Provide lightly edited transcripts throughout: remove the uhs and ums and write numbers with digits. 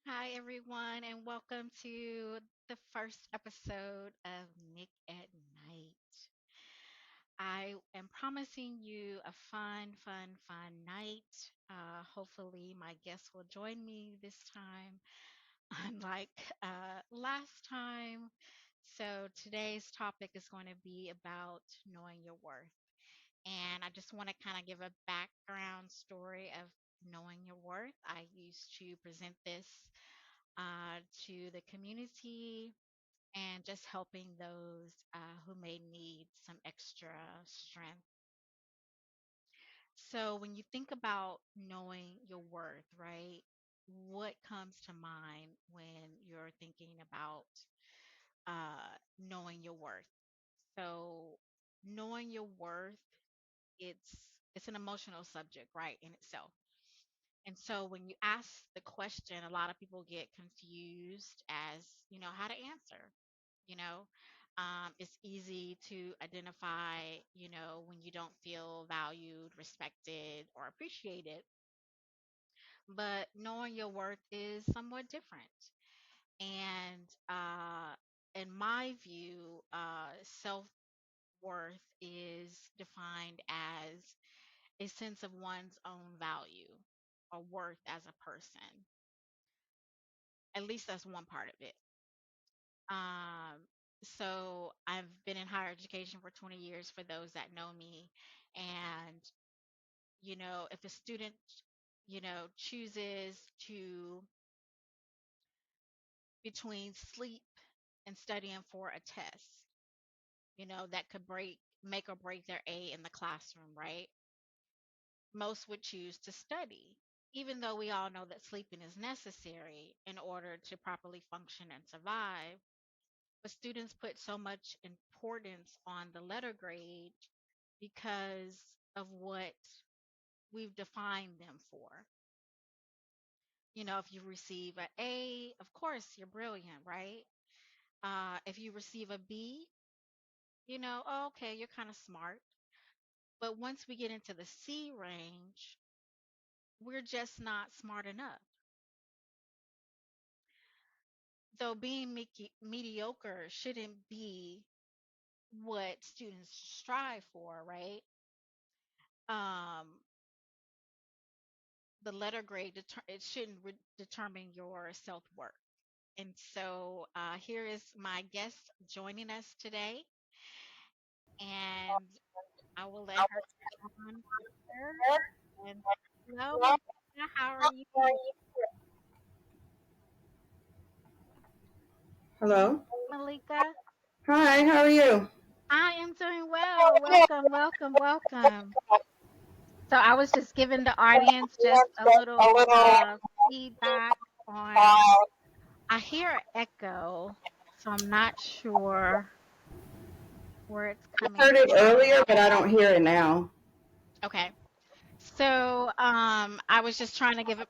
Hi, everyone, and welcome to the first episode of Nick at Night. I am promising you a fun night. Hopefully, my guests will join me this time, unlike last time. So, today's topic is going to be about knowing your worth. And I just want to kind of give a background story of knowing your worth. I used to present this to the community and just helping those who may need some extra strength. So, when you think about knowing your worth, right, what comes to mind when you're thinking about knowing your worth? So, knowing your worth, it's an emotional subject, right, in itself. And so when you ask the question, a lot of people get confused as, how to answer. You know, it's easy to identify, when you don't feel valued, respected, or appreciated. But knowing your worth is somewhat different. And in my view, self worth is defined as a sense of one's own value or worth as a person. At least that's one part of it. Um, so I've been in higher education for 20 years for those that know me. And, if a student, chooses to between sleep and studying for a test, that could make or break their A in the classroom, right? Most would choose to study, even though we all know that sleeping is necessary in order to properly function and survive. But students put so much importance on the letter grade because of what we've defined them for. If you receive an A, of course you're brilliant, right? If you receive a B, oh, okay, you're kind of smart. But once we get into the C range, we're just not smart enough. Though being mediocre shouldn't be what students strive for, right? Um, the letter grade it shouldn't determine your self-worth. And so here is my guest joining us today, and I will let her take on here. And hello, Malika, how are you? Hello. Malika, Hi, how are you? I am doing well. Welcome. So I was just giving the audience just a little feedback on. I hear an echo, so I'm not sure where it's I coming heard it from. earlier, but I don't hear it now. Okay. So I was just trying to give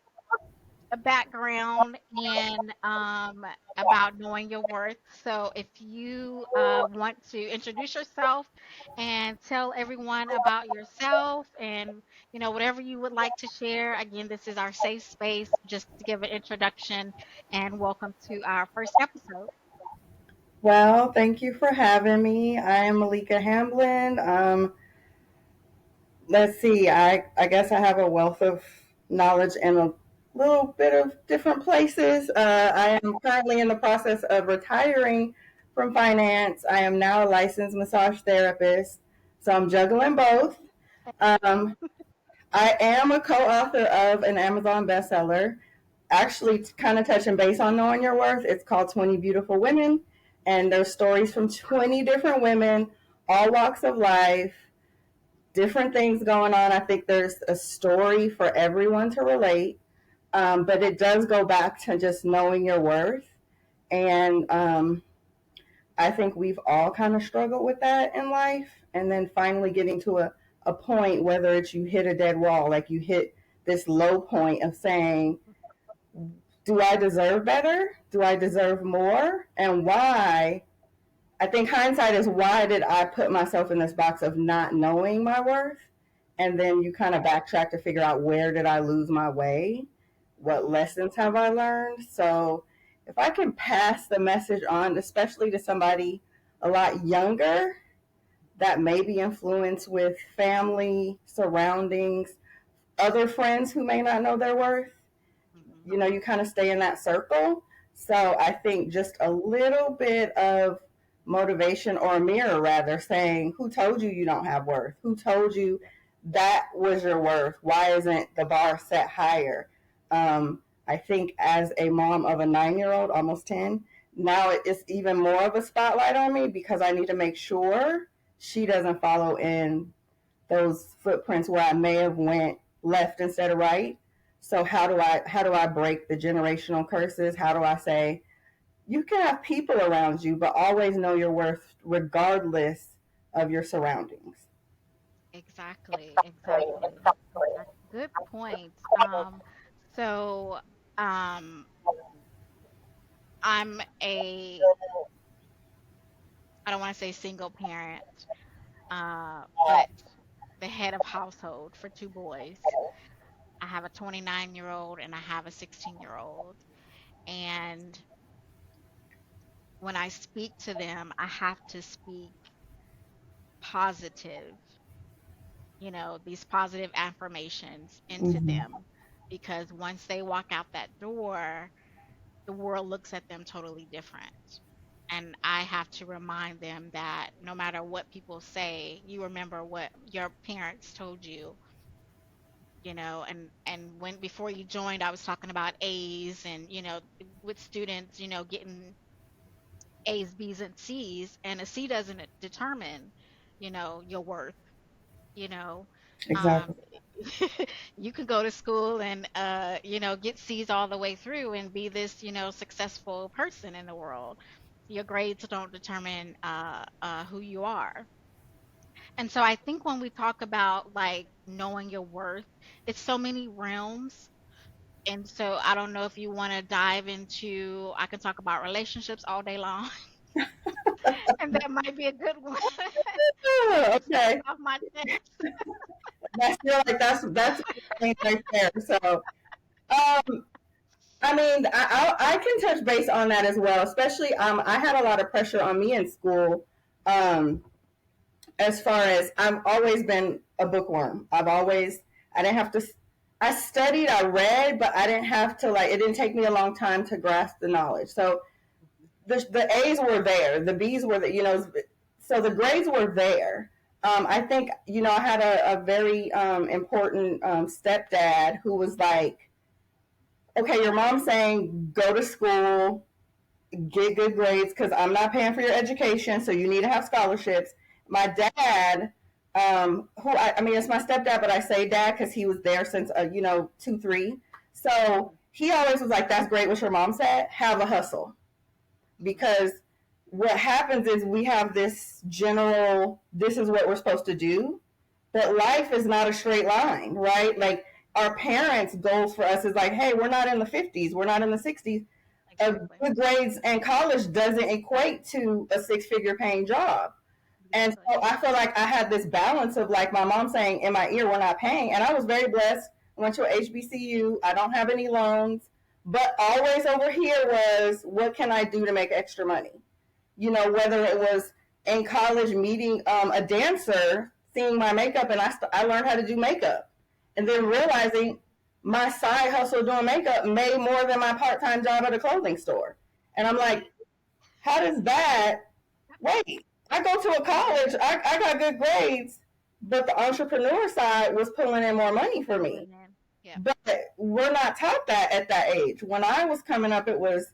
a background and about knowing your worth. So if you want to introduce yourself and tell everyone about yourself and whatever you would like to share. Again, this is our safe space just to give an introduction and welcome to our first episode. Well, thank you for having me. I am Malika Hamblin. Let's see, I guess I have a wealth of knowledge in a little bit of different places. I am currently in the process of retiring from finance. I am now a licensed massage therapist, so I'm juggling both. Um, I am a co-author of an Amazon bestseller. Actually, kind of touching base on knowing your worth. It's called 20 Beautiful Women, and there's stories from 20 different women, all walks of life, different things going on. I think there's a story for everyone to relate, but it does go back to just knowing your worth. And I think we've all kind of struggled with that in life. And then finally getting to a point, whether it's you hit a dead wall, like you hit this low point of saying, do I deserve better? Do I deserve more? And why? I think hindsight is why did I put myself in this box of not knowing my worth? And then you kind of backtrack to figure out where did I lose my way? what lessons have I learned. So if I can pass the message on, especially to somebody a lot younger that may be influenced with family, surroundings, other friends who may not know their worth, Hmm. you kind of stay in that circle. So I think just a little bit of motivation, or a mirror rather, saying, who told you you don't have worth? Who told you that was your worth? Why isn't the bar set higher? I think as a mom of a 9-year old, almost 10, now it's even more of a spotlight on me because I need to make sure she doesn't follow in those footprints where I may have went left instead of right. So how do I break the generational curses? How do I say you can have people around you, but always know your worth regardless of your surroundings? Exactly, exactly, exactly. Good point. So um, I'm a, I don't want to say single parent, but the head of household for two boys. I have a 29-year-old and I have a 16-year-old. And when I speak to them, I have to speak positive, these positive affirmations into Mm-hmm. them, because once they walk out that door, the world looks at them totally different. And I have to remind them that no matter what people say, you remember what your parents told you, and when before you joined, I was talking about A's and, with students, getting A's, B's, and C's, and a C doesn't determine, your worth, you know. Exactly. Um, you could go to school and, get C's all the way through and be this, successful person in the world. Your grades don't determine who you are. And so I think when we talk about like knowing your worth, it's so many realms. And so I don't know if you want to dive into, I can talk about relationships all day long, and that might be a good one to Oh, get something okay. off my chest. That's feel like that's right there. So I mean, I can touch base on that as well. Especially, I had a lot of pressure on me in school. Um, as far as I've always been a bookworm. I didn't have to. I studied, I read, but I didn't have to like. It didn't take me a long time to grasp the knowledge. So the A's were there, the B's were there. So the grades were there. I think I had a very important stepdad who was like, okay, your mom's saying go to school, get good grades because I'm not paying for your education, so you need to have scholarships. My dad, who I mean, it's my stepdad, but I say dad because he was there since 2, 3. So he always was like, "That's great what your mom said. Have a hustle," Mhm. because what happens is we have this general, this is what we're supposed to do, but life is not a straight line, right? Like our parents' goals for us is like, hey, we're not in the 50s, we're not in the 60s. Exactly. Good grades in college doesn't equate to a six-figure paying job. And Exactly. so I feel like I had this balance of like my mom saying in my ear, we're not paying. And I was very blessed. I went to a HBCU. I don't have any loans. But always over here was, what can I do to make extra money? Whether it was in college meeting a dancer, seeing my makeup, and I learned how to do makeup. And then realizing my side hustle doing makeup made more than my part time job at a clothing store. And I'm like, how does that wait? I go to a college, I got good grades, but the entrepreneur side was pulling in more money for me. Pulling in. Yep. But we're not taught that at that age. When I was coming up, it was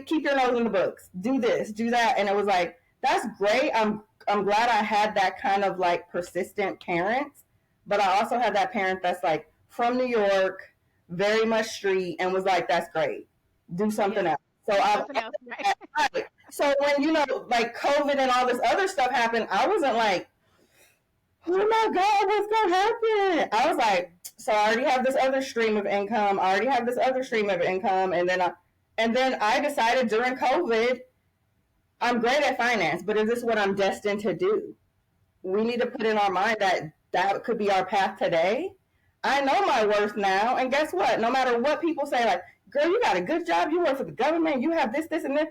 keep your nose in the books, do this, do that, and it was like that's great. I'm glad I had that kind of like persistent parent, but I also had that parent that's like from New York, very much street, and was like, that's great, do something Yeah. else. So Do I've something else, right? right. So when like COVID and all this other stuff happened, I wasn't like, oh my God, what's gonna happen? I was like, so I already have this other stream of income. I already have this other stream of income, and then I decided during COVID, I'm great at finance, but is this what I'm destined to do? We need to put in our mind that that could be our path today. I know my worth now. And guess what? No matter what people say, like, girl, you got a good job. You work for the government. You have this, this, and this.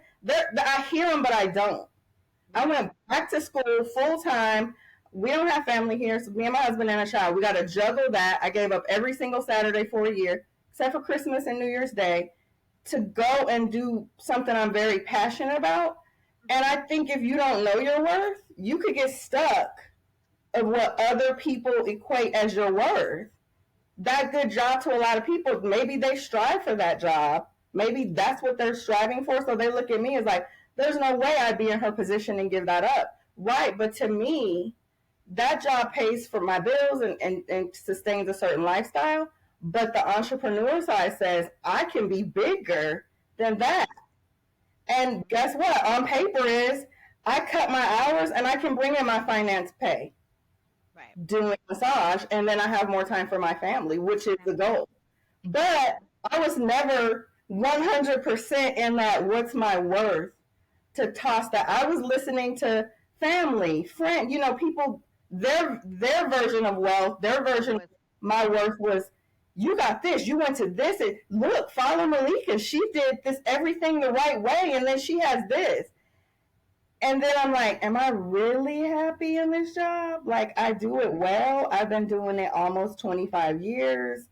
I hear them, but I don't. I Right. went back to school full time. We don't have family here, so me and my husband and a child. We got to juggle that. I gave up every single Saturday for a year, except for Christmas and New Year's Day, to go and do something I'm very passionate about. And Hmm. I think if you don't know your worth, you could get stuck of what other people equate as your worth. That good job to a lot of people, maybe they strive for that job. Maybe that's what they're striving for. So they look at me as like, there's no way I'd be in her position and give that up. Right. But to me, that job pays for my bills and sustains a certain lifestyle. But the entrepreneur side says, I can be bigger than that. And Hmm. guess what? On paper is I cut my hours and I can bring in my finance pay Right. doing massage, and then I have more time for my family, which is the Family. goal. But Exactly. I was never 100% in that what's my worth to toss that. I was listening to family, friend, people, their version of wealth, their version of Was my worth was, you got this, you went to this, and look, follow Malika. She did this everything the right way, and then she has this. And then I'm like, am I really happy in this job? Like, I do it well. I've been doing it almost 25 years.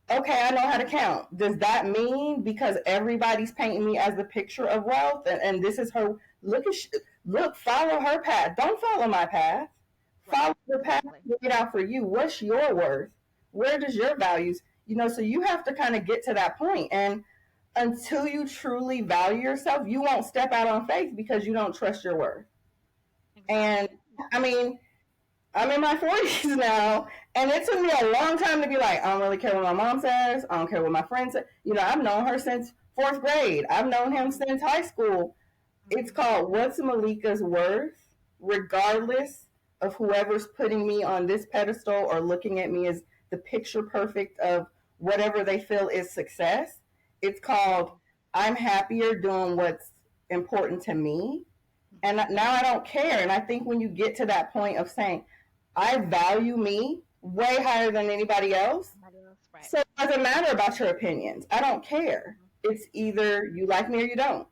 Okay, I know how to count. Does that mean because everybody's painting me as the picture of wealth and this is her, look, follow her path. Don't follow my path. right. Follow the path Exactly. laid out for you. What's your worth? Where does your values, so you have to kind of get to that point. And until you truly value yourself, you won't step out on faith because you don't trust your worth. And Exactly. I mean, I'm in my 40s now, and it took me a long time to be like, I don't really care what my mom says. I don't care what my friends say. I've known her since fourth grade. I've known him Hmm. since high school. It's Hmm. called What's Malika's Worth, regardless of whoever's putting me on this pedestal or looking at me as the picture perfect of whatever they feel is success. It's called Hmm. I'm happier doing what's important to me. And Hmm. now I don't care. And I think when you get to that point of saying, I value me way higher than anybody else, Somebody else. Right. so it doesn't matter about your opinions. I don't care. Hmm. It's either you like me or you don't.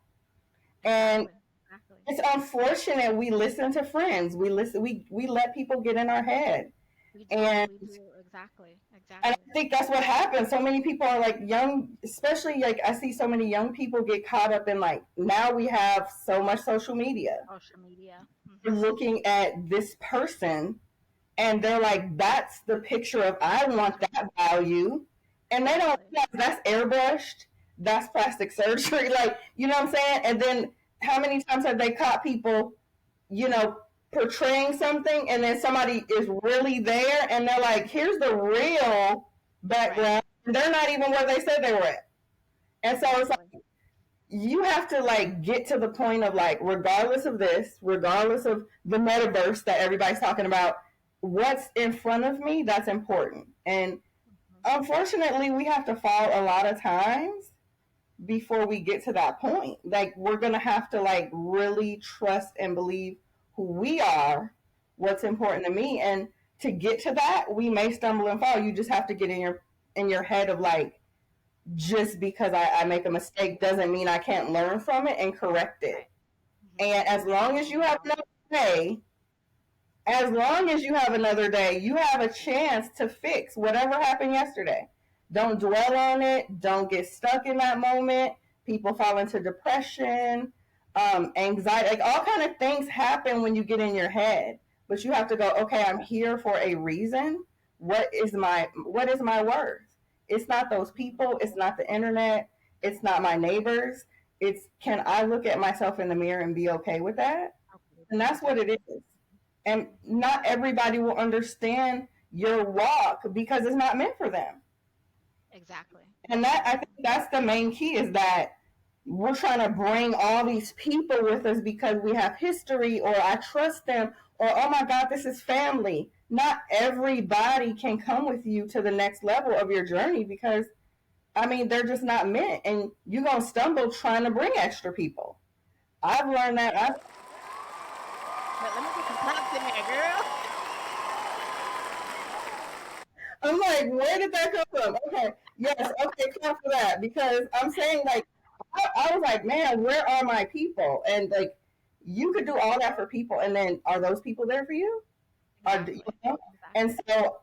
And Exactly. Exactly. it's unfortunate we listen to friends. We let people get in our head. We do. And We do. Exactly. I Exactly. think that's what happens. So many people are like young, especially like I see so many young people get caught up in like now we have so much social media. Social media. They're Hmm. looking at this person and they're like, that's the picture of I want Picture. that value. And they don't Exactly. realize that's airbrushed, that's plastic surgery, like, you know what I'm saying? And then how many times have they caught people, you know, portraying something and then somebody is really there and they're like, here's the real Right. background. And they're not even where they said they were at. And so it's Exactly. like you have to like get to the point of like, regardless of this, regardless of the metaverse that everybody's talking about, what's in front of me, that's important. And Hmm. unfortunately, we have to fall a lot of times before we get to that point. Like, we're going to have to like really trust and believe who we are, what's Hmm. important to me. And to get to that, we may stumble and fall. You just have to get in your head of like, just because I make a mistake doesn't mean I can't learn from it and correct it. Right. Hmm. And as long as you have another day, you have a chance to fix whatever happened yesterday. Don't dwell on it. Don't get stuck in that moment. People fall into depression, anxiety, like all kind of things happen when you get in your head. But you have to go, okay, I'm here for a reason. What is my worth? It's not those Hmm. people. It's not the internet. It's not my neighbors. It's can I look at myself in the mirror and be okay with that? Okay with And that. that's what it Exactly. is. And Hmm. not everybody will understand your walk because it's not meant for them. Exactly. And that I Exactly. think that's the main key is that we're trying to bring all these people with us because we have history or I trust them or oh my God, this is family. Not everybody can come with you to the next level of your journey because I mean they're just not meant and you're gonna stumble trying to bring extra people. I've learned that Let me get some claps in there, girl. I'm like, where did that come from? Okay, yes, okay, clap for that because I'm saying like, I was like, man, where are my people? And like, you could do all that for people, and then are those people there for you? Are you Exactly. know? And Exactly. so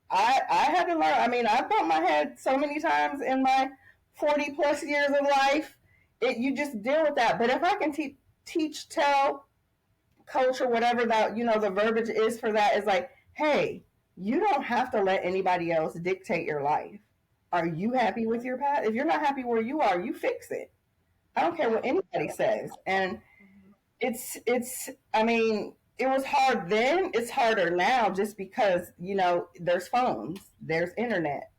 I had to learn. I mean, I bumped my head so many times in my 40 plus years of life. You just deal with that. But if I can teach, tell, coach, or whatever that the verbiage is for that is like, hey, you don't have to let anybody else dictate your life. Are you happy with your path? If you're not happy where you are, you fix it. I don't care what Exactly. anybody says. And Hmm. it's I mean, it was hard then, it's harder now just because, there's phones, there's internet,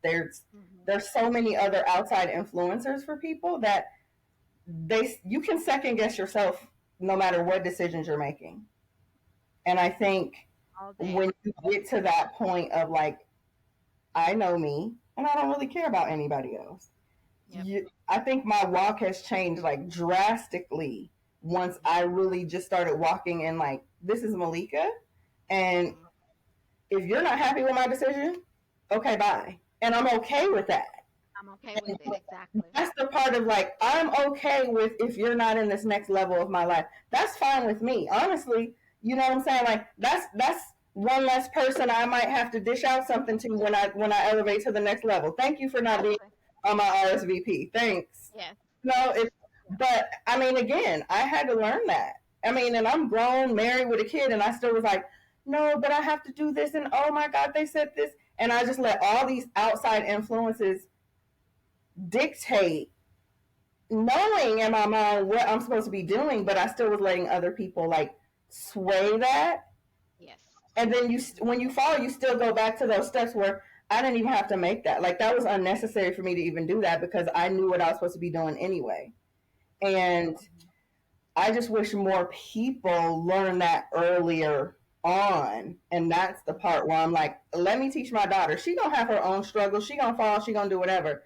Hmm. there's so many other outside influencers for people that you can second guess yourself no matter what decisions you're making. And I think All day. when you get to that point of like, I know me and I don't really care about anybody else. Yep. I think my walk has changed like drastically once I really just started walking in like, this is Malika. And Hmm. if you're not happy with my decision, okay, bye. And I'm okay with that. I'm okay with And it. Exactly. that's the part of like, I'm okay with if you're not in this next level of my life. That's fine with me. Honestly, you know what I'm saying? Like that's one less person I might have to dish out something to when I elevate to the next level. Thank you for not being Exactly. on my RSVP. Thanks. Yes. No, Yes. but I mean, again, I had to learn that. I mean, and I'm grown, married with a kid, and I still was like, no, but I have to do this, and oh my God, they said this, and I just let all these outside influences dictate, knowing in my mind what I'm supposed to be doing, but I still was letting other people like sway that. Yes. And then Hmm. when you fall, you still go back to those steps where I didn't even have to make that. Like that was unnecessary for me to even do that because I knew what I was supposed to be doing anyway. And Hmm. I just wish more people learn that earlier on. And that's the Hmm. part where I'm like, let me teach my daughter. She gonna have her own struggles. She gonna fall. She gonna do whatever.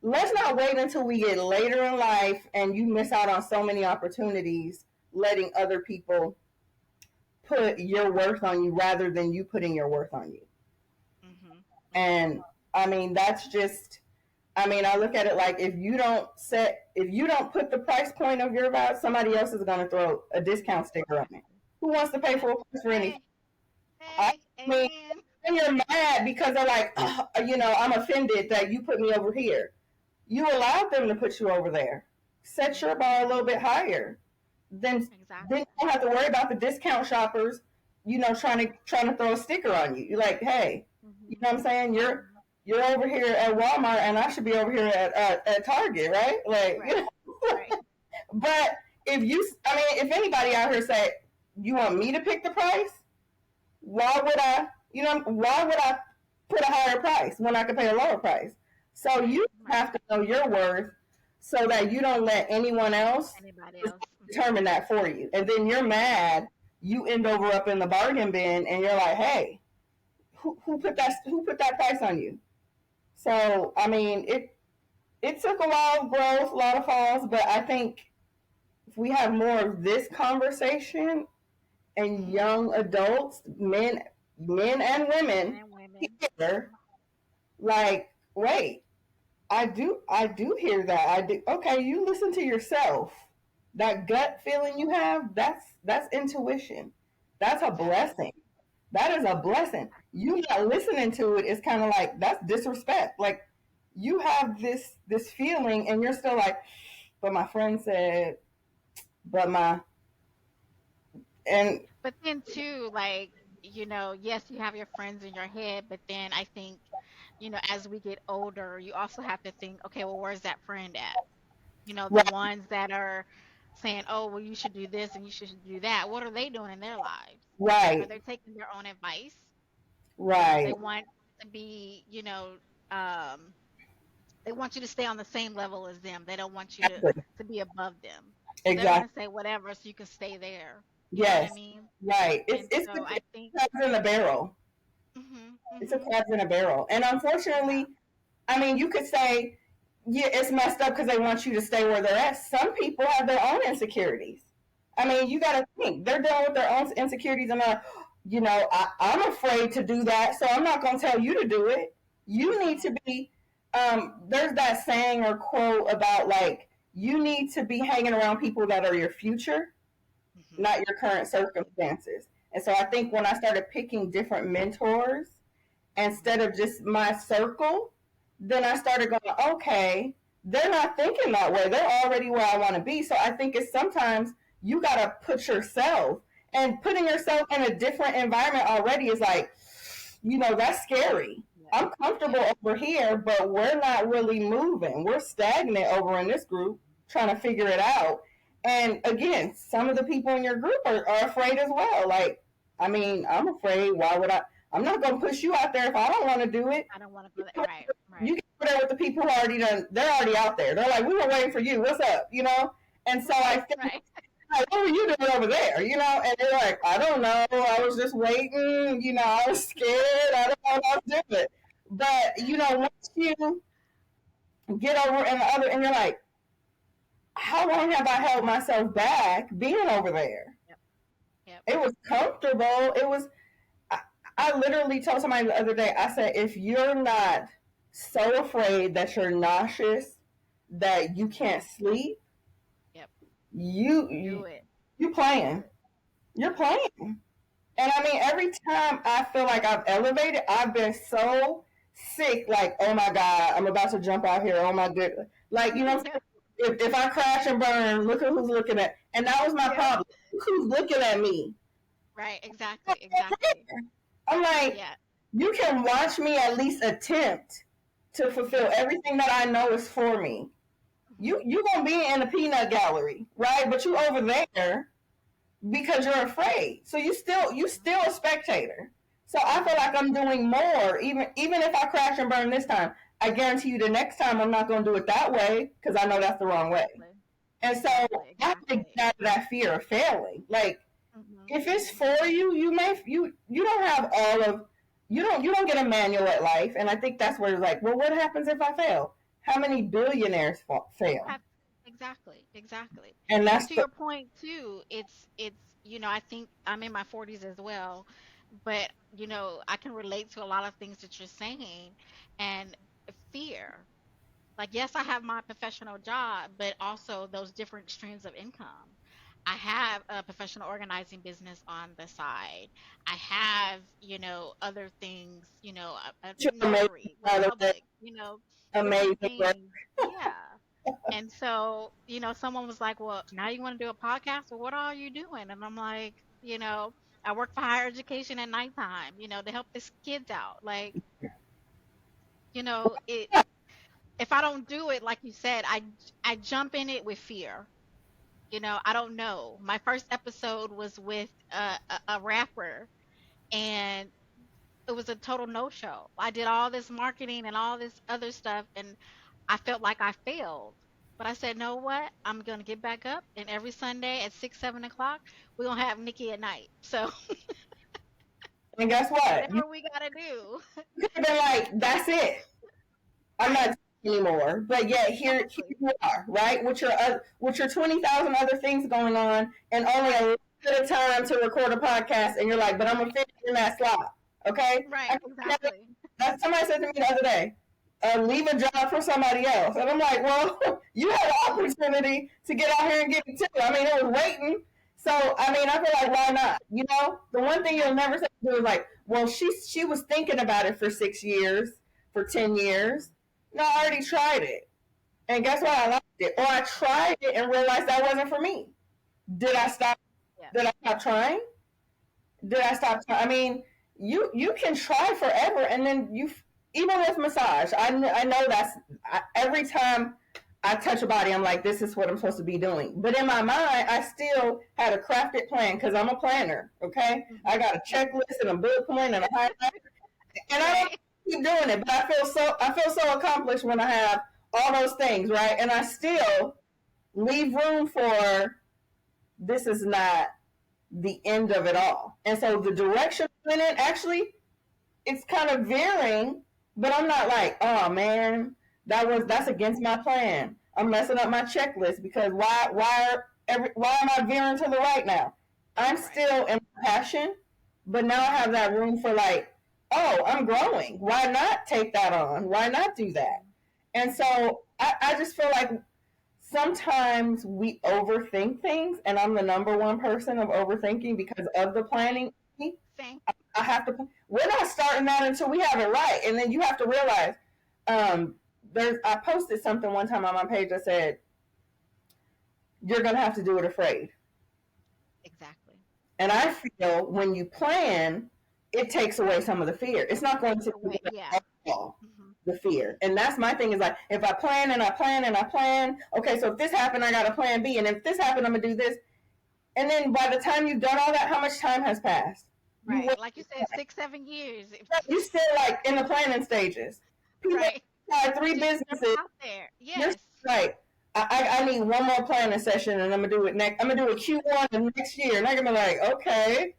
Let's Hmm. not wait until we get later in life and you miss out on so many opportunities letting other people put your worth on you rather than you putting your worth on you. Hmm. Hmm. And I mean, that's just, I mean, I look at it like if you don't put the price point of your vow, somebody else is going to throw a discount sticker on it. Exactly. Who wants to pay Yep. full price for anything? Hey. I Hey. mean, Amen. when you're mad because they're like, oh, I'm offended that you put me over here. You allowed them to put you over there. Set your Hmm. bar a little bit higher. Then you Exactly. don't have to worry about the discount shoppers, trying to throw a sticker on you. You're like, hey, you Hmm. know what I'm saying? Hmm. You're over here at Walmart and I should be over here at Target, right? Like, Right. Right. but I mean, if anybody out here say, you want me to pick the price? Why would I put a higher price when I could pay a lower price? So Right. you Right. have to know your worth so that you don't let anyone else Anybody else? Hmm. determine that for you. And then you're mad, you end over up in the bargain bin and you're like, hey, Hmm. who put that price on you? So I mean it took a lot of growth, a lot of falls, but I think if we have more of this conversation and Hmm. young adults, men and Men women and women. here, Hmm. like, wait, I do hear that. I do. Okay, you listen to yourself. That gut feeling you have, that's intuition. That's a Exactly. blessing. That is a blessing. You not listening to it is kind of like that's disrespect. Like you have this feeling and you're still like, but my friend said, but my and But then too, like, yes, you have your friends in your head, but then I think, as we get older, you also have to think, okay, well, where's that friend at? The right, ones that are saying, oh, well, you should do this and you should do that. What are they doing in their lives? Are right, they taking their own advice? They right, want to be, um, they want you to stay on the same level as them. They don't want you exactly, to be above them. So they're exactly. gonna say whatever so you can stay there. You know what I Yes, mean? right. It's And it's so the I think, crabs in a barrel. mhm, It's a mhm, crabs in a barrel. And yeah, unfortunately, I mean, you could say, yeah, it's messed up because they want you to stay where they're at. Some people have their own insecurities. I mean, you yes, got to think they're dealing with their own insecurities, and I'm afraid to do that, so I'm not going to tell you to do it. You need to be, there's that saying or quote about like, you need to be hanging around people that are your future, Hmm. not your current Exactly. circumstances. And so I think when I started picking different mentors instead Hmm. of just my circle, then I started going, okay, they're not thinking that way. They're already where I want to be. So I think it's sometimes you got to put yourself, and putting yourself in a different environment already is like, that's scary. Yeah. I'm comfortable Yeah. over here, but we're not really moving. We're stagnant over in this group trying to figure it out. And again, some of the people in your group are afraid as well. Like, I mean, I'm afraid. Why would I? I'm not going to push you out there if I don't want to do it. I don't want to go there. Right. You Right. get over there with the people who already done. They're already out there. They're like, we were waiting for you. What's up? And so I Right. think, Right. like, what were you doing over there? And they're like, I don't know. I was just waiting. I was scared. I don't know what I was doing. But once you get over in the other, and you're like, how long have I held myself back being over there? Yep. Yep. It was comfortable. It was. I, I literally told somebody the other day. I said, if you're not so afraid that you're nauseous that you can't sleep, Yep. you Do you, it. you Do playing. it. You're Yep. playing. And I mean, every time I feel like I've elevated, I've been so sick. Like, oh my god, I'm about to jump out here. Oh my goodness. Like, Yeah. if I crash and burn, look at who's looking at. And that was my Yep. problem. Who's looking at me? Right. Exactly. Exactly. I'm like, Yeah. you can watch me at least attempt to fulfill Hmm. everything that I know is for me. Hmm. You gonna be in the peanut gallery, right? But you over there because you're afraid. So you still a spectator. So I feel like Hmm. I'm doing more, even if I crash and burn this time. I guarantee you, the next time I'm not gonna do it that way because I know that's the wrong way. Exactly. And so Exactly. I have to get Exactly. out of that fear of failing. Like, Hmm. if it's Hmm. for you, you don't have all of you don't get a manual at life. And I think that's where it's like, well, what happens if I fail? How many billionaires fail? Have, exactly. Exactly. And And that's to the your point too, I think I'm in my 40s as well, but I can relate to a lot of things that you're saying, and fear. Like, yes, I have my professional job, but also those different streams of income. I have a professional organizing business on the side. I have, other things, a you're amazing, notary with by the way, public, different amazing work. things. Yeah. And so, someone was like, well, now you want to do a podcast? Well, what are you doing? And I'm like, I work for higher education at nighttime, to help these kids out. Like, it if I don't do it, like you said, I jump in it with fear. I don't know. My first episode was with a rapper, and it was a total no show. I did all this marketing and all this other stuff, and I felt like I failed. But I said, know what? I'm gonna get back up, and every Sunday at 6, 7 o'clock, we're gonna have Nikki at night. So And guess what? You whatever we gotta do. could have been like, that's it. I'm Right. not anymore. But yet here Exactly. you are, right? With your 20,000 other things going on, and only a Right. little bit of time to record a podcast, and you're like, but I'm gonna Right. fit in that slot. Okay? Right. Exactly. Somebody said to me the other day, leave a job for somebody else. And I'm like, well, you had an opportunity to get out here and get it too. I mean, it was waiting. So, I mean, I feel like, why not? The one thing you'll never Exactly. say to is like, well, she was thinking about it for 6 years, for 10 years. No, I already tried it. And guess what? I liked it. Or I tried it and realized that wasn't for me. Did I Right. stop? Yeah. Did I stop trying? Did I stop? I mean, you can try forever, and then even with massage, I know every time I touch a body, I'm like, this is what I'm supposed to be doing. But in my mind, I still had a crafted plan because I'm a planner. Okay, I Hmm. got a Yep. checklist and a bullet point and a highlight, and I don't Right. keep doing it, but I feel so accomplished when I have all those things, right? And I still leave room for this is not the end of it all. And so the direction I went in, actually, it's kind of veering, but I'm not like, oh man, that's against my plan. I'm messing up my checklist because why am I veering to the right now? I'm Right. still in passion, but now I have that room for like, oh, I'm growing. Why not take that on? Why not do that? Mhm. And Mhm. so I just feel like sometimes we overthink things, and I'm the number one person of overthinking Mhm. because of the Same. planning. Same. I have to. We're not starting that until we have it right, and then you have to realize. There's. I posted something one time on my page that said you're gonna have to do it afraid, Exactly. and I Yep. feel when you plan, it takes away some of the fear. It's not going Takes to away. eliminate Yeah. all Mhm. the fear, and that's my thing. Is like if I plan and I plan and I plan. Okay, so if this happened, I got a plan B, and if this happened, I'm gonna do this. And then by the time you've done all that, how much time has passed? You Right. Like you said, 6, 7 years. you're still like in the planning stages. People Right. try three Just jump businesses. out there. You're Yes. like, I need one more planning session, and I'm gonna do it next. I'm gonna do a Q1 of next year, and I'm gonna be like, okay,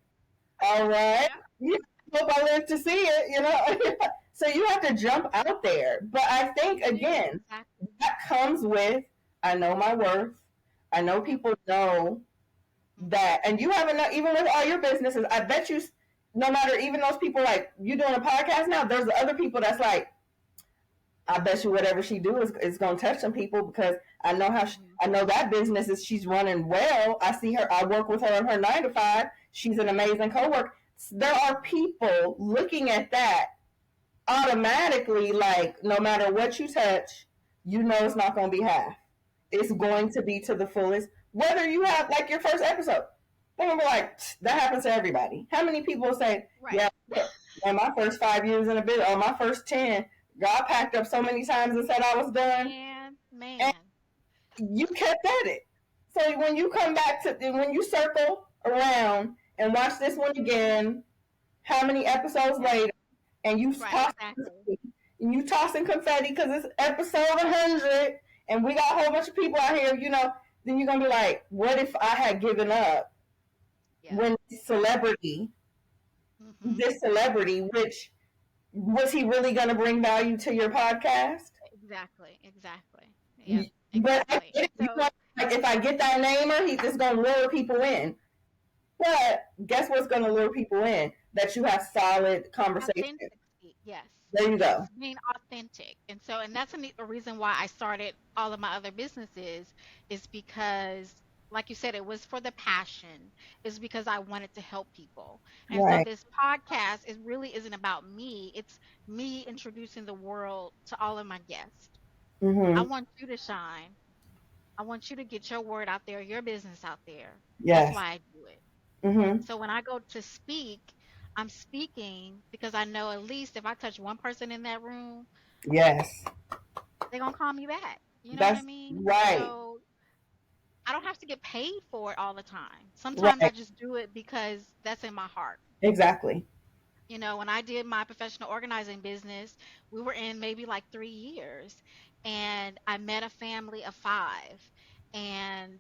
all right. Yeah. You hope I live to see it, you know. So you have to jump out there. But I think You do. again, Exactly. that comes with I know my worth. I know Yep. people know Mhm. that, and you have enough. Even with all your businesses, I bet you, no matter even those people like you doing a podcast now, there's the other people that's like, I bet you whatever she do is gonna touch some people because I know Mhm. I know that business is she's running well. I see her. I work with her on her 9 to 5. She's an amazing coworker. There are people looking at that automatically, like no matter what you touch, you know it's not gonna be half. It's going Mhm. to be to the fullest. Whether you have like your first episode, they're gonna be like, that happens to everybody. How many people say, Right. yeah, man, my first 5 years in a bit, or my first 10, God packed up so many times and said I was done, Man, and man. you kept at it. So when you come back to, when you circle around and watch this one again, how many episodes Yeah. later, and Right. Exactly. you tossing confetti because it's episode 100, and we got a whole bunch of people out here, then you're gonna be like, what if I had given up Yep. when Mhm. this celebrity, which was he really gonna bring value to your podcast? Exactly. Exactly. Yep. But I Exactly. get And it. so Like if I get that namer, he's just gonna lure people in. But guess what's gonna lure people in? That you have solid conversation. authenticity, yes, There you yes, go. being authentic. And so, and that's a reason why I started all of my other businesses is because, like you said, it was for the passion, is because I wanted to help people. And so Right. this podcast, it really isn't about me. It's me introducing the world to all of my guests. I Mm-hmm. want you to shine. I want you to get your word out there, your business out there. That's Yes. why I do it. Mm-hmm. So when I go to speak, I'm speaking because I know at least if I touch one person in that room, Yes. they're gonna call me back. You know what I That's mean? And right. so I don't have to get paid for it all the time. Sometimes I Right. just do it because that's in my heart. Exactly. When I did my professional organizing business, we were in maybe like 3 years, and I met a family of five, and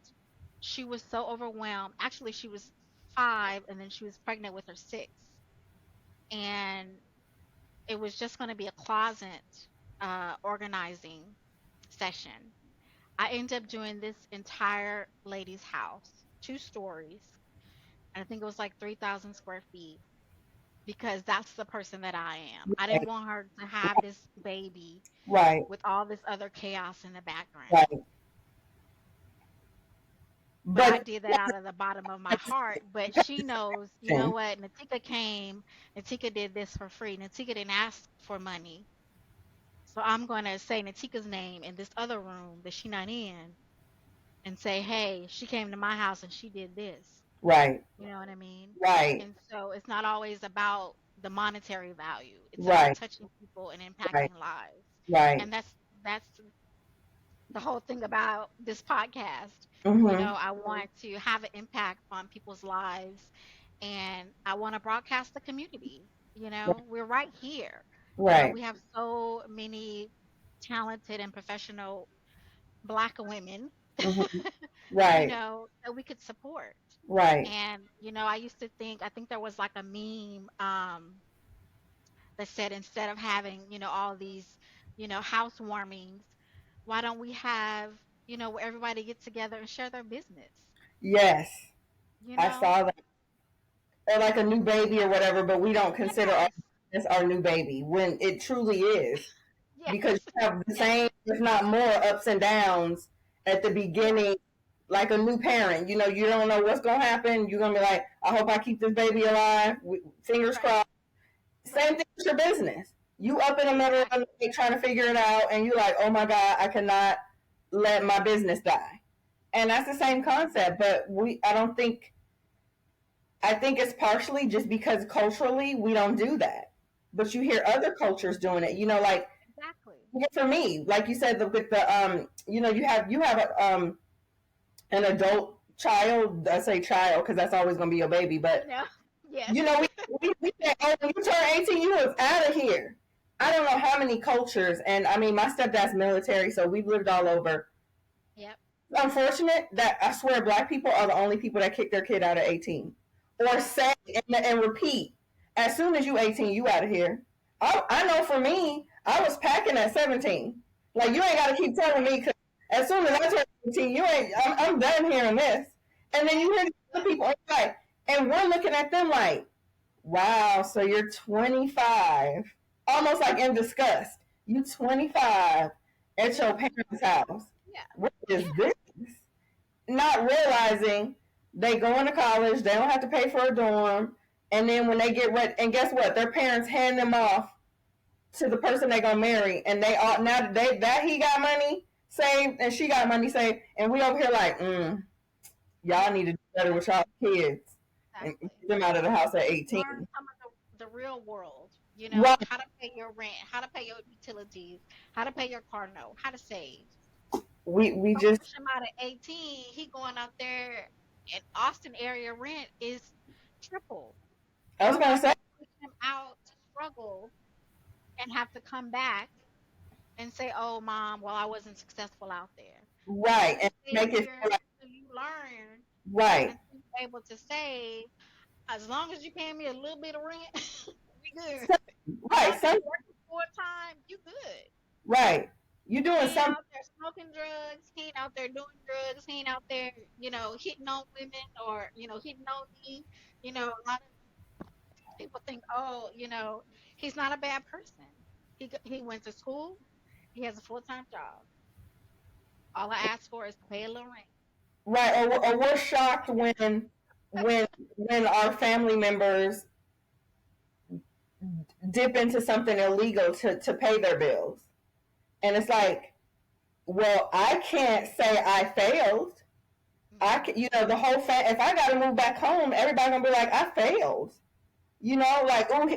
she was so overwhelmed. Actually, she was five, and then she was pregnant with her sixth, and it was just going to be a closet organizing session. I ended up doing this entire lady's house, 2 stories, and I think it was like 3,000 square feet because that's the person that I am. I didn't Right. want her to have this baby Right. with all this other chaos in the background. Right. But I But did that out of the bottom of my heart. But she knows, you know what? Natika came, Natika did this for free. Natika didn't ask for money. So I'm going to say Natika's name in this other room that she not in and say, hey, she came to my house and she did this. right. You know what I mean? Right. And so it's not always about the monetary value. It's about Right. touching people and Right. impacting lives. Right. And that's the whole thing about this podcast. Mm-hmm. I want to have an impact on people's lives, and I want to broadcast the community. We're right here. Right. We have so many talented and professional Black women, Mm-hmm. Right. that we could support. Right. And, I used to think, I think there was like a meme that said instead of having, all these, housewarmings, why don't we have, where everybody get together and share their business? Yes. You I know? saw that. or like a new baby or whatever, but we don't consider our Yes. business our new baby when it truly is, because Yes. you have the Yes. same, if not more, ups and downs at the Yes. beginning. Like a new parent, you don't know what's gonna happen. You're gonna be like, I hope I keep this baby alive. Fingers Right. crossed. Same Right. thing with your business. You up in the middle of the Exactly. night trying to figure it out, and you're like, oh my god, I cannot let my business die. And that's the same Hmm. concept, but I don't think, I think it's partially just because culturally we don't do that. But you hear other cultures doing it. Like Exactly. for me, like you said, with the you have an adult child. I say child because that's always going to be your baby. I But know. Yes. you know, we say, oh, when you turn 18, you was out of here. I don't know how many cultures, and I mean, my stepdad's military, so we've lived all over. Yep. Unfortunate that I swear black people are the only people that kick their kid out at 18 or Yep. say and repeat, as soon as you 18, you out of here. I know for me, I was packing at 17. Like, you ain't got to keep telling me, because as soon as I turn 18, I'm done hearing this. And then you Yep. hear the other Yep. people, and we're looking at them like, wow, so you're 25, almost like in disgust. You 25 at your Hmm. parents' house. Yeah. What is Yes. this? Not realizing they go into college, they don't have to pay for a dorm, and then when they get ready, and guess what? Their parents hand them off to the person they gonna marry, and they all now that he got money saved and she got money saved, and we over here like, y'all Yep. need to do better with y'all kids and Exactly. get them out of the house at Learn 18. some of the real world. Right. How to pay your rent, how to pay your utilities, how to pay your car note, how to save. We Don't just push him out at 18. He going out there, and Austin area rent is triple. I was Y'all gonna about say, to push him out to struggle and have to come back and say, "Oh, mom, well, I wasn't successful out there." No, right, you and stay make it here feel like, until you learn, right, until you're able to save. As long as you pay me a little bit of rent, we good. so, You right, out there some, working full time, you good. right. You He doing ain't something out there smoking drugs. He ain't out there doing drugs. He ain't out there, hitting on women or, hitting on me. A lot of people think, oh, he's not a bad person. He went to school. He has a full time job. All I ask for is to pay a little rent. right, or we're shocked when our family members dip into something illegal to pay their bills, and it's like, well, I can't say I failed. I Hmm. can, the whole if I got to move back home, everybody gonna be like, I failed. Like, oh,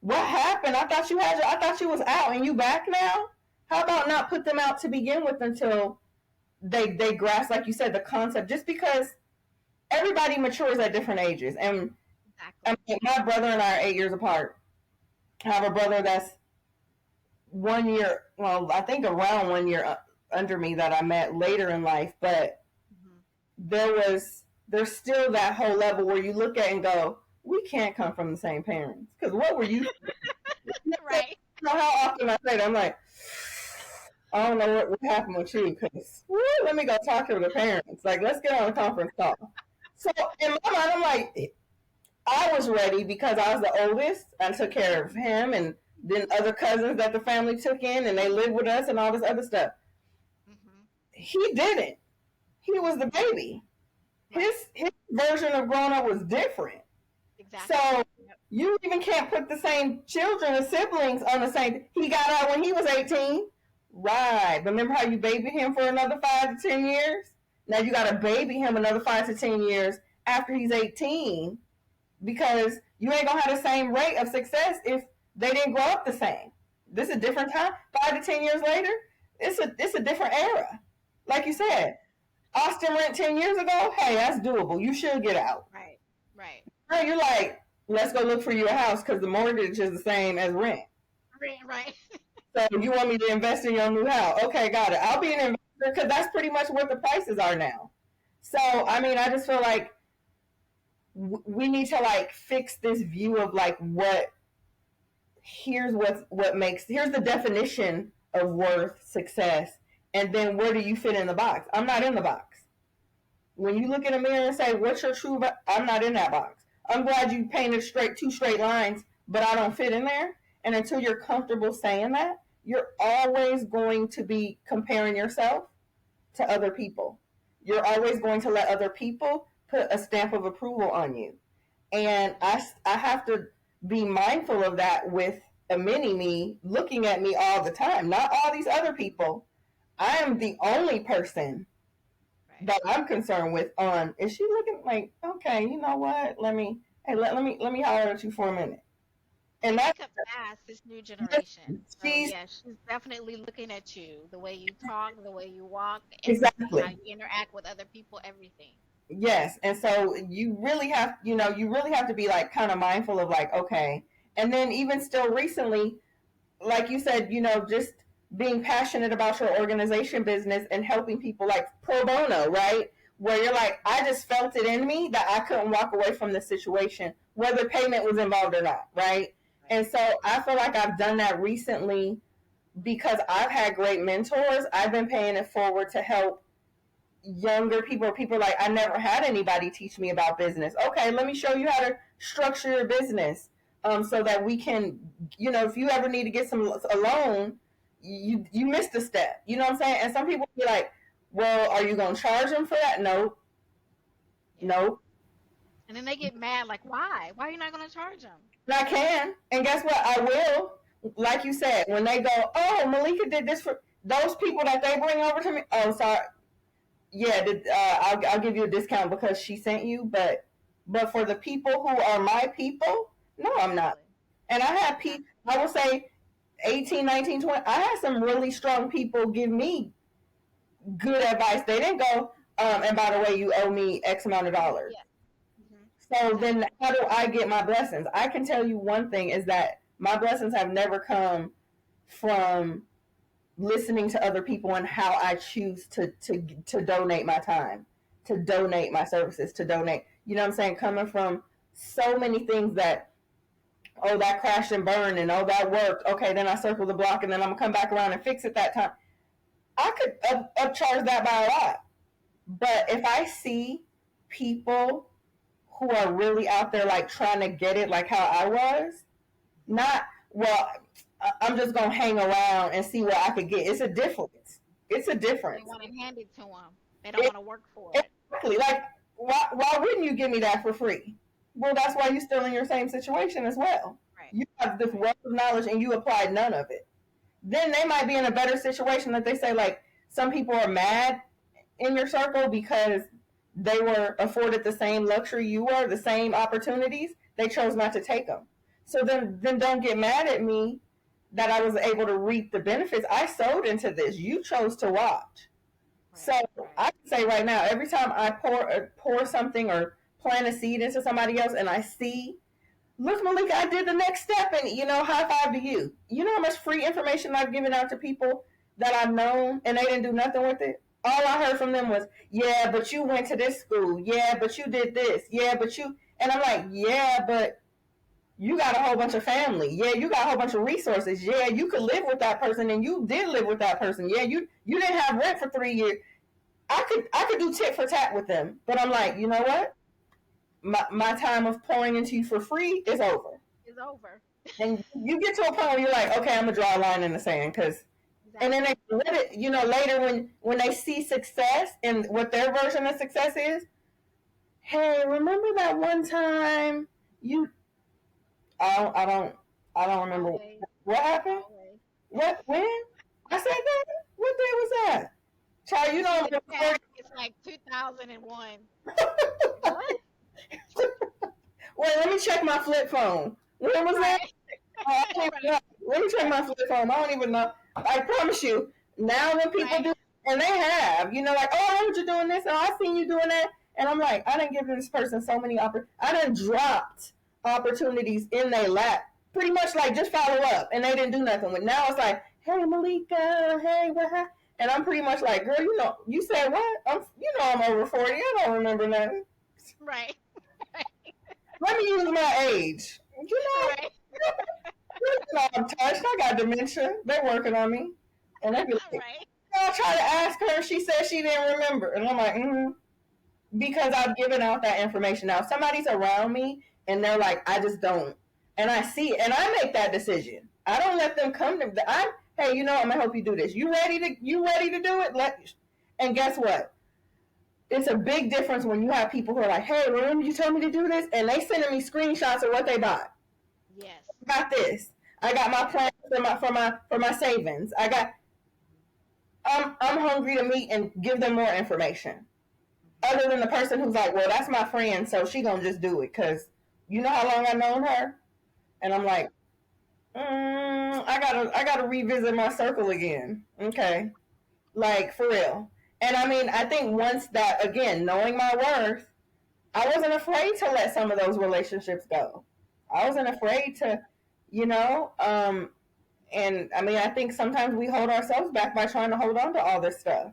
what happened? I thought you was out and you back now. How about not put them out to begin with until they grasp, like you said, the concept? Just because everybody matures at different ages, and I Exactly. mean, my brother and I are 8 years apart. I have a brother that's 1 year, well, I think around 1 year under me, that I met later in life, but Hmm. there's still that whole level where you look at and go, we can't come from the same parents, because what were you? I Right. don't know how often I say that. I'm like, I don't know what happened with you, because let me go talk to the parents. Like, let's get on a conference call. So in my mind, I'm like, I was ready because I was the oldest. I took care of him, and then other cousins that the family took in, and they lived with us and all this other stuff. Hmm. He didn't. He was the Hmm. baby. Right. His version of growing up was different. Exactly. So Yep. you even can't put the same children or siblings on the same. He got out when he was 18, right? But remember how you baby him for another 5 to 10 years? Now you got to baby him another 5 to 10 years after he's 18, because you ain't gonna have the same rate of success if they didn't grow up the same. This is a different time. 5 to 10 years later, it's a different era. Like you Hmm. said, Austin rent 10 years ago. Hey, that's doable. You should get out. Right. Right. Now you're like, let's go look for you a house because the mortgage is the same as rent. Right. Right. So you want me to invest in your new house? Okay, got it. I'll be an Right. investor because that's pretty much what the prices are now. So I mean, I just feel like we need to like fix this view of like what makes, here's the definition of worth, success, and then where do you fit in the box? I'm not in the box. When you look in the mirror and say, what's your true, I'm not in that box. I'm glad you painted straight two straight lines, but I don't fit in there. And until you're comfortable saying that, you're always going to be comparing yourself to other people. You're always going to let other people put a stamp of approval on you. And Right. I have to be mindful of that with a mini me looking at me all the time, not all these other people. I am the only person Right. that I'm concerned with on is she looking like, okay, you know what? Let me holler at you for a minute. They And that pick up fast, this new generation. So she's yeah, she's definitely looking at you, the way you talk, the way you walk, everything, how exactly. you interact with other people, everything. Yes. And so you really have to be like kind of mindful of like, okay. And then even still recently, like you said, just being passionate about your organization business and helping people like pro bono, right? Where you're like, I just felt it in me that I couldn't walk away from this situation, whether payment was involved or not, right? Right. And so I feel like I've done that recently because I've had great mentors. I've been paying it forward to help younger people, or people like I never had anybody teach me about business. Okay, let me show you how to structure your business, so that we can, if you ever need to get a loan, you missed a step. You know what I'm saying? And some people be like, well, are you gonna charge them for that? No, Yeah. no. And then they get mad, like, why? Why are you not going to charge them? And I can, and guess what? I will. Like you said, when they go, oh, Malika did this for those people that they bring over to me. Oh, sorry, yeah, I'll give you a discount because she sent you, but for the people who are my people, no, I'm not. Exactly. And I had people, Exactly. I will say 18, 19, 20. I had some really strong people give me good advice. They didn't go, and by the way, you owe me X amount of dollars. Yeah. So then Exactly. how do I get my blessings? I can tell you one thing is that my blessings have never come from listening to other people and how I choose to donate my time, to donate my services, to donate. You know what I'm saying? Coming from so many things that, oh, that crashed and burned, and oh, that worked. Okay, then I circle the block, and then I'm gonna come back around and fix it that time. I could upcharge that by a lot, but if I see people who are really out there like trying to get it like how I was, not, well, I'm just gonna hang around and see what I could get. It's a difference. It's a They difference. want it handed to them. They don't It, want to work for it. exactly. Like, why wouldn't you give me that for free? Well, that's why you're still in your same situation as well. Right. You have this Right. wealth of knowledge and you applied none of it. Then they might be in a better situation that they say, like, some people are mad in your circle because they were afforded the same luxury you were, the same opportunities. They chose not to take them. So then don't get mad at me that I was able to reap the benefits. I sowed into this. You chose to watch. So Right. Right. I can say right now, every time I pour something or plant a seed into somebody else, and I see, look, Malika, I did the next step, and high five to you. You know how much free information I've given out to people that I've known, and they didn't do nothing with it. All I heard from them was, yeah, but you went to this school. Yeah, but you did this. Yeah, but you. And I'm like, yeah, but you got a whole bunch of family. Yeah, you got a whole bunch of resources. Yeah, you could live with that person, and you did live with that person. Yeah, you didn't have rent for 3 years. I could do tit for tat with them, but I'm like, you know what? My time of pouring into you for free is over. It's over. And you get to a point where you're like, okay, I'm gonna draw a line in the sand, because, and then they Exactly. let it, later when they see success and what their version of success is. Hey, remember that one time you? I don't, I don't, I don't remember Always. what happened. Always. What when? I said that. What day was that? Child, you You see know the I'm chat, it's like 2001. Like, what? Wait, let me check my flip phone. When was that? Right. Oh, I don't even Right. know. Let me check my flip phone. I don't even know. I promise you. Now when people Right. do, and they have, like, oh, I heard you doing this, and I seen you doing that, and I'm like, I didn't give this person so many I done dropped opportunities in their lap, pretty much like just follow up, and they didn't do nothing with. Now it's like, hey Malika, hey what happened? And I'm pretty much like, girl, you said what? I'm over 40. I don't remember nothing. Right. Let me use my age. Right. I'm touched. I got dementia. They're working on me. And they be like, Right. I try to ask her. She said she didn't remember. And I'm like, because I've given out that information. Now, if somebody's around me and they're like, I just don't. And I see it, and I make that decision. I don't let them come to me. Hey, I'm gonna help you do this. You ready to do it? And guess what? It's a big difference when you have people who are like, hey, remember you told me to do this? And they sending me screenshots of what they bought. Yes. I got this. I got my Yes. plan for my savings. I'm hungry to meet and give them more information. Hmm. Other than the person who's like, well, that's my friend, so she gonna just do it because you know how long I've known her, and I'm like, I gotta revisit my circle again. Okay, like for real. And I mean, I think once that again, knowing my worth, I wasn't afraid to let some of those relationships go. I wasn't afraid to, you know, and I mean, I think sometimes we hold ourselves back by trying to hold on to all this stuff. Hmm.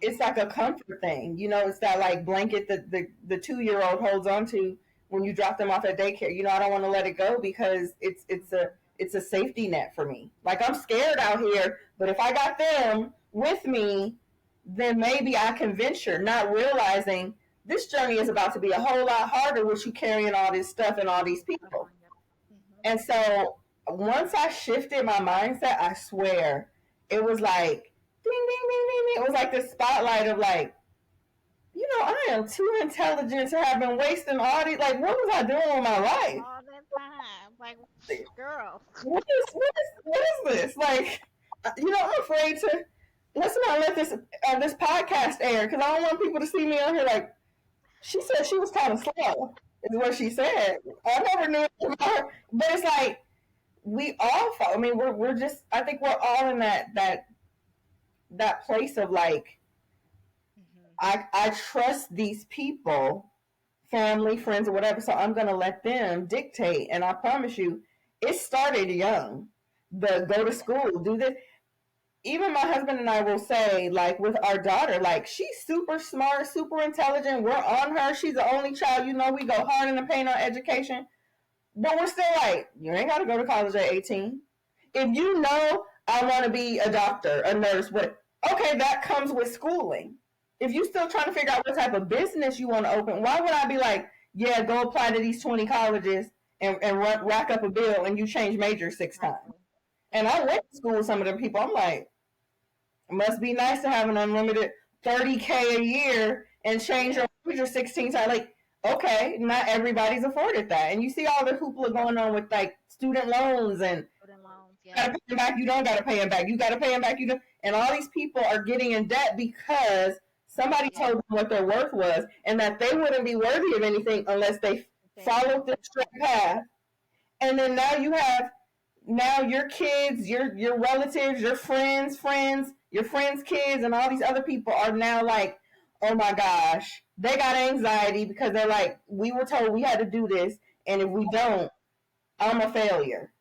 It's like a comfort thing, it's that like blanket that the 2-year-old holds on to when you drop them off at daycare. I don't want to let it go because it's a safety net for me. Like I'm scared out here, but if I got them with me, then maybe I can venture, not realizing this journey is about to be a whole lot harder with you carrying all this stuff and all these Stuff people. on you. Hmm. And so once I shifted my mindset, I swear it was like ding ding ding ding ding. It was like this spotlight of like, I am too intelligent to have been wasting all these. Like, what was I doing with my life? All that time, like, girl. What is this? Like, I'm afraid to. Let's not let this podcast air because I don't want people to see me on here. Like, she said she was kind of slow. Is what she said. I never knew it about her, but it's like we all. I mean, we're just. I think we're all in that place of like, Hmm. I trust these people, family, friends, or whatever, so I'm going to let them dictate. And I promise you, it started young. The go to Yes. school, do this. Even my husband and I will say, like with our daughter, like she's super smart, super intelligent. We're on her. She's the only child. We go hard in the paint on education. But we're still like, you ain't got to go to college at 18. If you know I want to be a doctor, a nurse, what? Okay, that comes with schooling. If you still trying to figure out what type of business you want to open, why would I be like, yeah, go apply to these 20 colleges and rack up a bill and you change majors 6 times? Exactly. And I went Exactly. to school with some of the people. I'm like, it must be nice to have an unlimited 30K a year and change your Yes. major 16 times. Like, okay, not everybody's afforded that. And you see all the hoopla going on with like student loans and Student loans. you gotta Yes. pay them back, you don't gotta pay them back, you gotta pay them back, you don't. And all these people are getting in debt because somebody Yes. told them what their worth was and that they wouldn't be worthy of anything unless they If they followed followed this this straight path. path. And then now your kids, your relatives, your friends, your friends' kids, and all these other people are now like, oh my gosh, they got anxiety because they're like, we were told we had to do this, and if we don't, I'm a failure.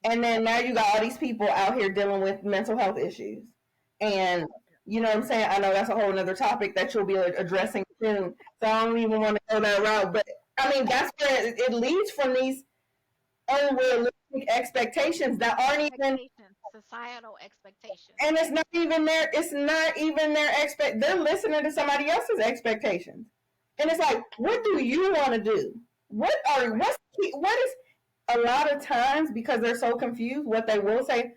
And Hmm. then now you got all these people out here dealing with mental health issues, and you know what I'm saying. I know that's a whole other topic that you'll be addressing soon, so I don't even want to go that route. But I mean, that's where it leads from these unrealistic expectations that aren't even, Expectations, societal and expectations. it's not even their expect, they're listening to somebody else's expectations. And it's Hmm. like, what do you want to do? Right. What is a lot of times because they're so confused, what they will say,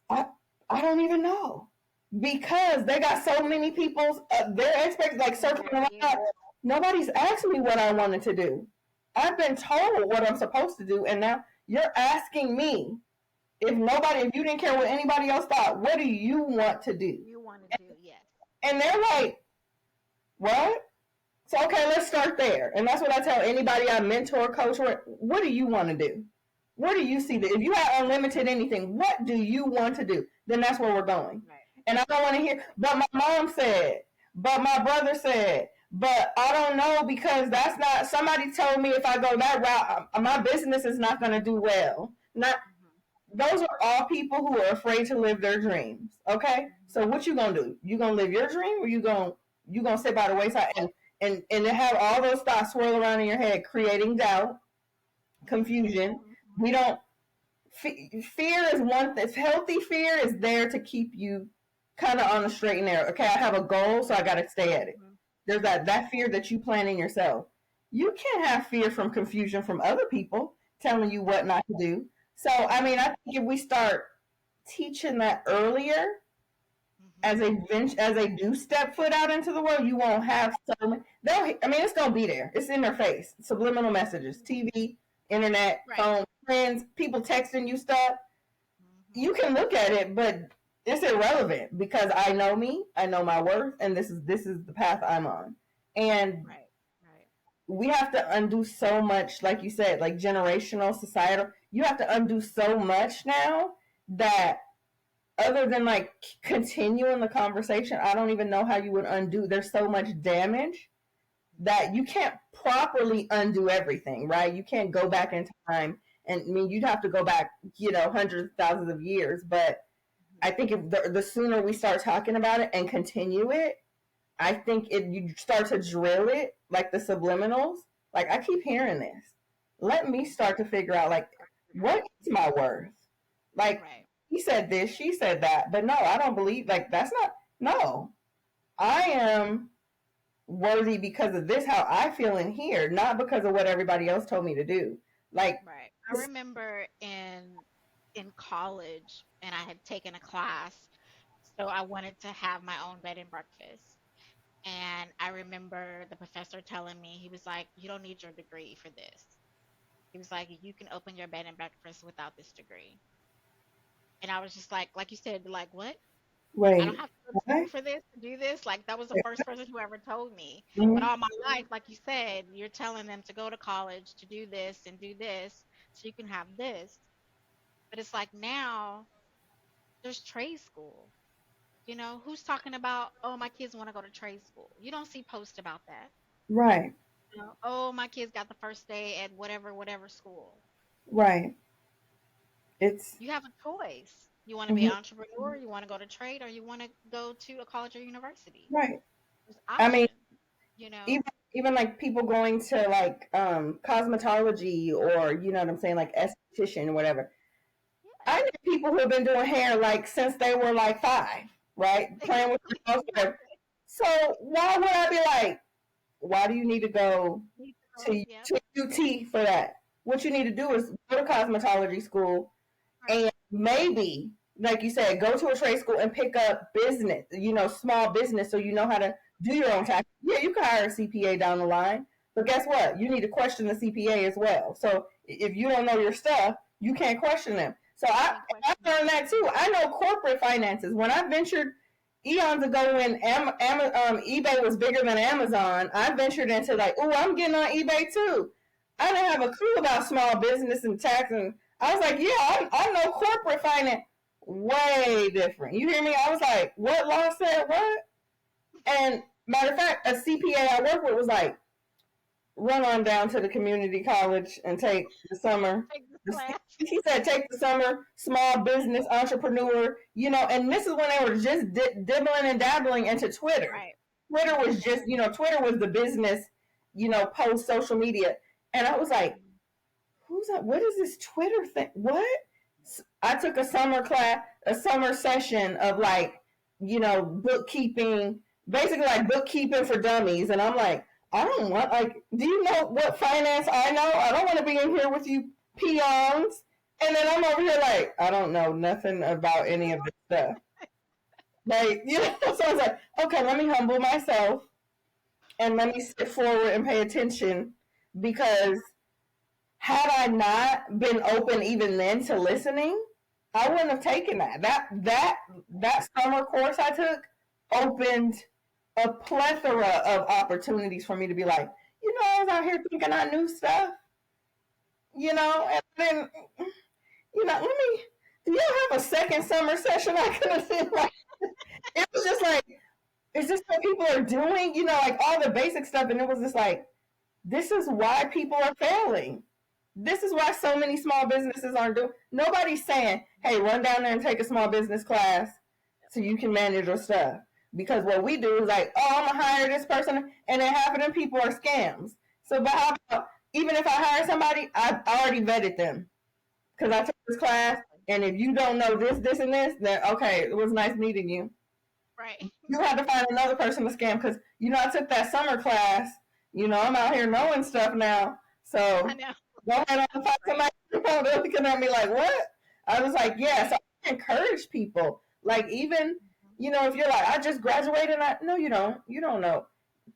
I, I don't even know. Because they got so many people's their expectations like In circling their around. ear. Nobody's asked me what I wanted to do. I've been told what I'm supposed to do, and now you're asking me if you didn't care what anybody else thought, what do you want to do? You want to do. Yes. And they're like, what? So okay, let's start there. And that's what I tell anybody I mentor, coach. What do you want to do? What do you see that if you had unlimited anything, what do you want to do? Then that's where we're going. Right. And I don't want to hear, but my mom said, but my brother said, but I don't know because that's not, somebody told me if I go that route, my business is not going to do well. Not, Hmm. those are all people who are afraid to live their dreams. Okay, Hmm. so what you gonna do? You gonna live your dream, or you gonna sit by the wayside and have all those thoughts swirl around in your head, creating doubt, confusion. We don't. Fear is one. This healthy fear is there to keep you kind of on the straight and narrow. Okay, I have a goal, so I got to stay at it. Hmm. There's that fear that you plan in yourself. you can't have fear from confusion from other people telling you what Right. not to do. So, I mean, I think if we start teaching that earlier, Hmm. as they do step foot out into the world, you won't have so many. I mean, it's gonna be there. It's in their face. Subliminal messages, TV, internet, Right. phone, friends, people texting you stuff. Hmm. You can look at it, but it's irrelevant because I know me, I know my worth, and this is the path I'm on. And Right. Right. we have to undo so much, like you said, like generational, societal. You have to undo so much now that other than like continuing the conversation, I don't even know how you would undo. There's so much damage that you can't properly undo everything, right? You can't go back Right. in time. And I mean, you'd have to go back, hundreds, thousands of years. But I Hmm. think if the sooner we start talking about it and continue it, I think if you start to drill it, like the subliminals, like I keep hearing this. Let me start to figure out, like, what is my worth? Like, Right. he said this, she said that, but no, I don't believe, like, that's not, no. I am worthy because of this, how I feel in here, not because of what everybody else told me to do. Like, Right. I remember in college, and I had taken a class, so I wanted to have my own bed and breakfast. And I remember the professor telling me, he was like, "You don't need your degree for this." He was like, "You can open your bed and breakfast without this degree." And I was just like you said, like, what? I don't wait, have to go to school what? for this to do this. Like that was the first person who ever told me. But Mhm. all my life, like you said, you're telling them to go to college to do this and do this so you can have this. But it's like now there's trade school. Who's talking about, oh, my kids want to go to trade school? You don't see posts about that. Right, Oh, my kids got the first day at whatever, whatever school. right. It's, You have a choice. You want to be an mhm, entrepreneur, you want to go to trade, or you want to go to a college or university. right. There's I mean, options, you even know? even like people going to like cosmetology, or what I'm saying, like esthetician or whatever. I Yes. know people who have been doing hair like since they were like 5, right? Playing with Exactly. the whatever. Exactly. So why would I be like, why do you need to go Need to go. to Yep. to UT for that? What you need to do is go to cosmetology school, Right. and maybe, like you said, go to a trade school and pick up business, small business, so you know how to do your own Right. tax. Yeah, you can hire a CPA down the line, but guess what? You need to question the CPA as well. So if you don't know your stuff, you can't question them. So Can't I question learned them. that too. I know corporate finances. When I ventured eons ago, when eBay was bigger than Amazon, I ventured into like, oh, I'm getting on eBay too. I didn't have a clue about small business and tax, and I was like, yeah, I know corporate finance way different. You hear me? I was like, what law said what? And matter of fact, a CPA I work with was like, run on down to the community college and take the summer. Take this class. He said, take the summer small business entrepreneur, and this is when they were just dibbling and dabbling into Twitter. Right. Twitter was Mhm. just, Twitter was the business, post social media. And I was like, Mhm. who's that? What is this Twitter thing? What? I took a summer class, a summer session of like, bookkeeping, basically like bookkeeping for dummies. And I'm like, I don't want, like, do you know what finance I know? I don't want to be in here with you peons. And then I'm over here like, I don't know nothing about any of this stuff. Like, so I was like, okay, let me humble myself and let me sit forward and pay attention, because had I not been open even then to listening, I wouldn't have taken that. That summer course I took opened a plethora of opportunities for me to be like, I was out here thinking I knew stuff, Yep. and then, let me. Do y'all have a second summer session I could have been like? It was just like, is this what people are doing? Like all the basic stuff, and it was just like, this is why people are failing. This is why so many small businesses aren't doing. Nobody's saying, "Hey, run down there and take a small business class so you can manage your stuff." Because what we do is like, "Oh, I'm gonna hire this person," and then half of them people are scams. So, but how about, even if I hire somebody, I've already vetted them because I took this class, Exactly. and if you don't know this, this, and this, then okay, it was nice meeting you. Right. You have to find another person to scam, because I took that summer class. I'm out here knowing stuff now. I So know. go ahead and That's talk to great. my phone. They're looking at me like, what? I was like, yeah. So I encourage people. Like, even, Mhm. if you're like, I just graduated. No, you don't. You don't know.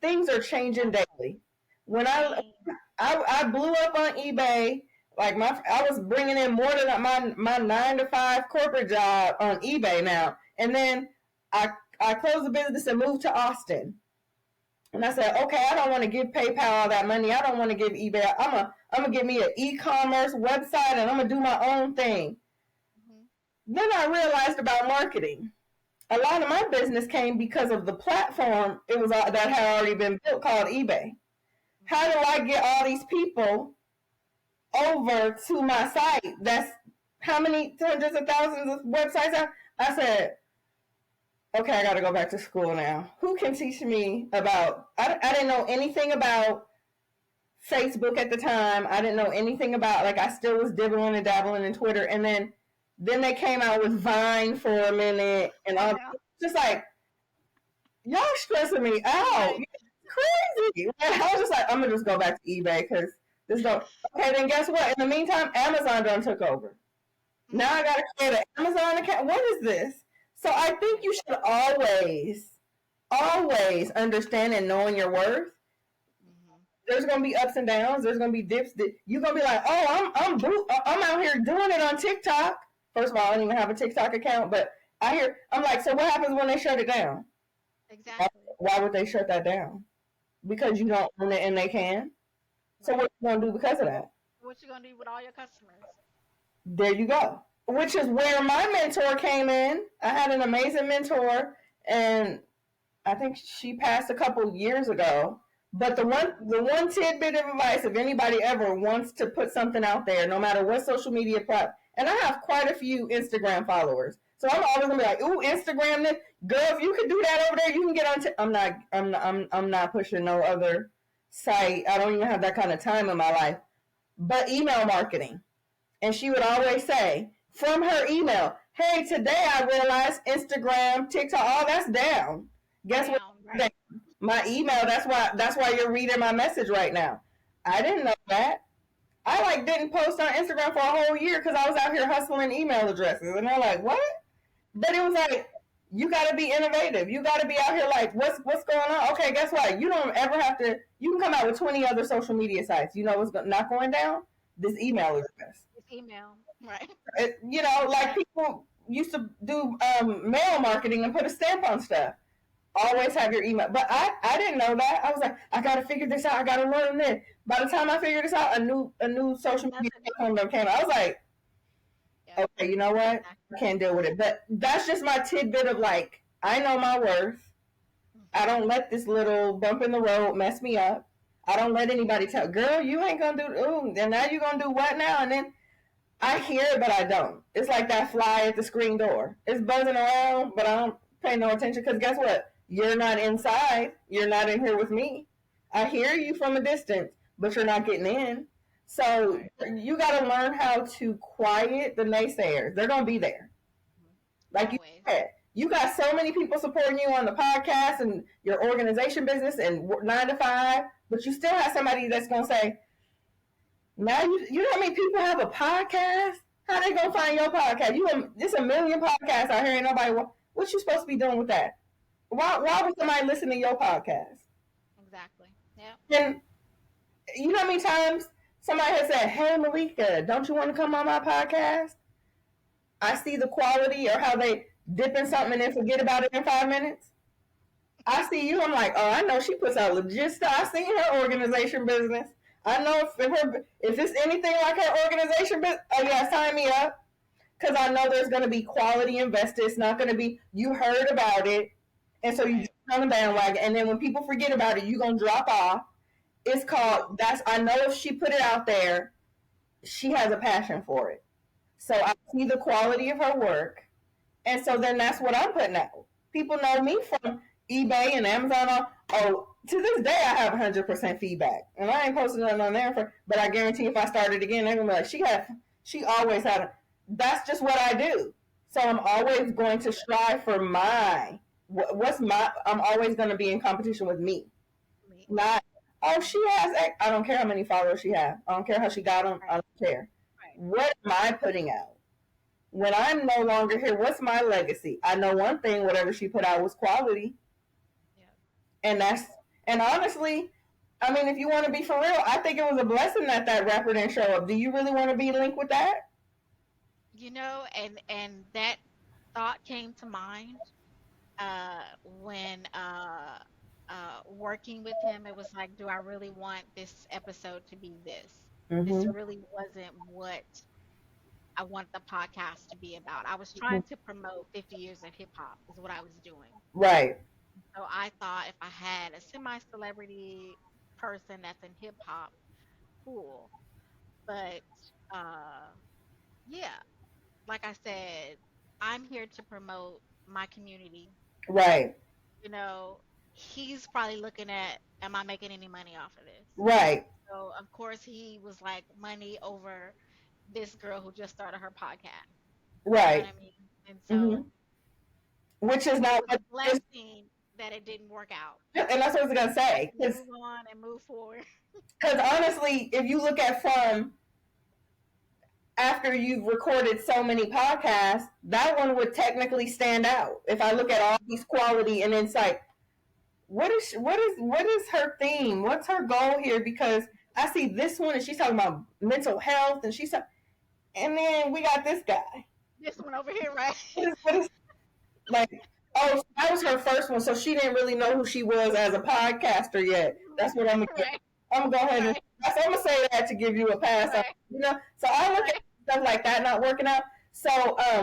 Things are changing Exactly. daily. When Same. I blew up on eBay, like I was bringing in more than my 9 to 5 corporate job on eBay now, and then I closed the business and moved to Austin. And I said, okay, I don't want to give PayPal all that money. I don't want to give eBay. I'm gonna give me an e-commerce website, and I'm gonna do my own thing. Mhm. Then I realized about marketing. A lot of my business came because of the platform it was that had already been built called eBay. How Mhm. do I get all these people over to my site? That's how many hundreds of thousands of websites are. I said, okay, I got to go back to school now. Who can teach me about? I didn't know anything about Facebook at the time. I didn't know anything about, like, I still was dibbling and dabbling in Twitter, and then they came out with Vine for a minute, and I all know. just like, y'all stressing me out. Right. It's crazy. And I was just like, I'm gonna just go back to eBay because this don't. Okay, then guess what? In the meantime, Amazon done took over. Now I Mhm. gotta create an Amazon account. What is this? So I think Right. you should always understand and knowing your worth. Mhm. There's gonna be ups and downs. There's gonna be dips. You're gonna be like, oh, I'm out here doing it on TikTok. First of all, I don't even have a TikTok account, but I'm like, so what happens when they shut it down? Why, Exactly. why would they shut that down? Because you Mhm. don't own it and they can. So what Right. you gonna do because of that? What you gonna do with all your customers? There you go. Which is where my mentor came in. I had an amazing mentor, and I think she passed a couple years ago. But the one tidbit of advice, if anybody ever wants to put something out there, no matter what social media platform, and I have quite a few Instagram followers, so I'm always gonna be like, "Ooh, Instagram, this girl, if you could do that over there, you can get on." I'm not pushing no other site. I don't even have that kind of time in my life. But email marketing, and she would always say from her email, hey, today I realized Instagram, TikTok, all that's down. Guess what? Down. Right. My email, that's why you're reading my message right now. I didn't know that. I didn't post on Instagram for a whole year because I was out here hustling email addresses. And they're like, what? But it was like, you got to be innovative. You got to be out here like, what's going on? Okay, guess what? You don't ever have to. You can come out with 20 other social media sites. You know what's not going down? This email address. It's email. Right. Like Yeah. people used to do mail marketing and put a stamp on stuff. Always have your email. But I didn't know that. I was like, I gotta figure this out. I gotta learn this. By the time I figured this out, a new social media Another. platform came. I was like, Yep. okay, you know what? I Exactly. can't deal with it. But that's just my tidbit of like, I know my worth. I Mhm. don't let this little bump in the road mess me up. I don't let anybody tell, girl, you ain't gonna do. Ooh, and now you gonna do what now? And then I hear it, but I don't. It's like that fly at the screen door. It's buzzing around, but I don't pay no attention because guess what? You're not inside. You're not in here with me. I hear you from a distance, but you're not getting in. So Right. you got to learn how to quiet the naysayers. They're going to be there. Mhm. Like you Always. said, you got so many people supporting you on the podcast and your organization business and 9 to 5, but you still have somebody that's going to say, now you know how many people have a podcast? How they gonna find your podcast? There's a million podcasts out here. Ain't nobody. What you supposed to be doing with that? Why would somebody listen to your podcast? Exactly. Yep. And you know how many times somebody has said, "Hey Malika, don't you want to come on my podcast?" I see the quality or how they dip in something and then forget about it in 5 minutes. I see you. I'm like, oh, I know she puts out legit stuff. I seen her organization business. I know if it's anything like her organization business. Oh yeah, sign me up because I know there's going to be quality invested. It's not going to be you heard about it, and so you Right. jump on the bandwagon. And then when people forget about it, you're going to drop off. It's called that's. I know if she put it out there, she has a passion for it. So I see the quality of her work, and so then that's what I'm putting out. People know me from eBay and Amazon. Oh, to this day I have 100% feedback, and I ain't posting nothing on there. But I guarantee if I started again, they're gonna be like, she always had. That's just what I do. So I'm always going to strive for my. What's my? I'm always going to be in competition with me, Me. not Oh, she has. I don't care how many followers she has. I don't care how she got them. I Right. don't care. Right. What am I putting out? When I'm no longer here, what's my legacy? I know one thing: whatever she put out was quality, Yeah. and that's and honestly, I mean, if you want to be for real, I think it was a blessing that that rapper didn't show up. Do you really want to be linked with that? And that thought came to mind when working with him. It was like, do I really want this episode to be this? This Mm-hmm. really wasn't what I want the podcast to be about. I was trying to promote 50 years of hip hop is what I was doing. Right. So I thought if I had a semi-celebrity person that's in hip hop, cool. But uh yeah, like I said, I'm here to promote my community. Right. You know, he's probably looking at, am I making any money off of this? Right. So of course he was like money over this girl who just started her podcast. You know what Right. I mean? And Mm-hmm. so Which is it not was a what just, blessing that it didn't work out. and that's what I was gonna I say. can move on and move forward. Because honestly, if you look at from after you've recorded so many podcasts, that one would technically stand out. If I look at all these quality and insight, what is her theme? What's her goal here? Because I see this one and she's talking about mental health and and then we got this guy. This one over here, right? What is like? Oh, that was her first one, so she didn't really know who she was as a podcaster yet. That's what I'm gonna get. Right, I'm gonna go ahead and right, I'm gonna say that to give you a pass. right, So I look at right. stuff like that not working out. So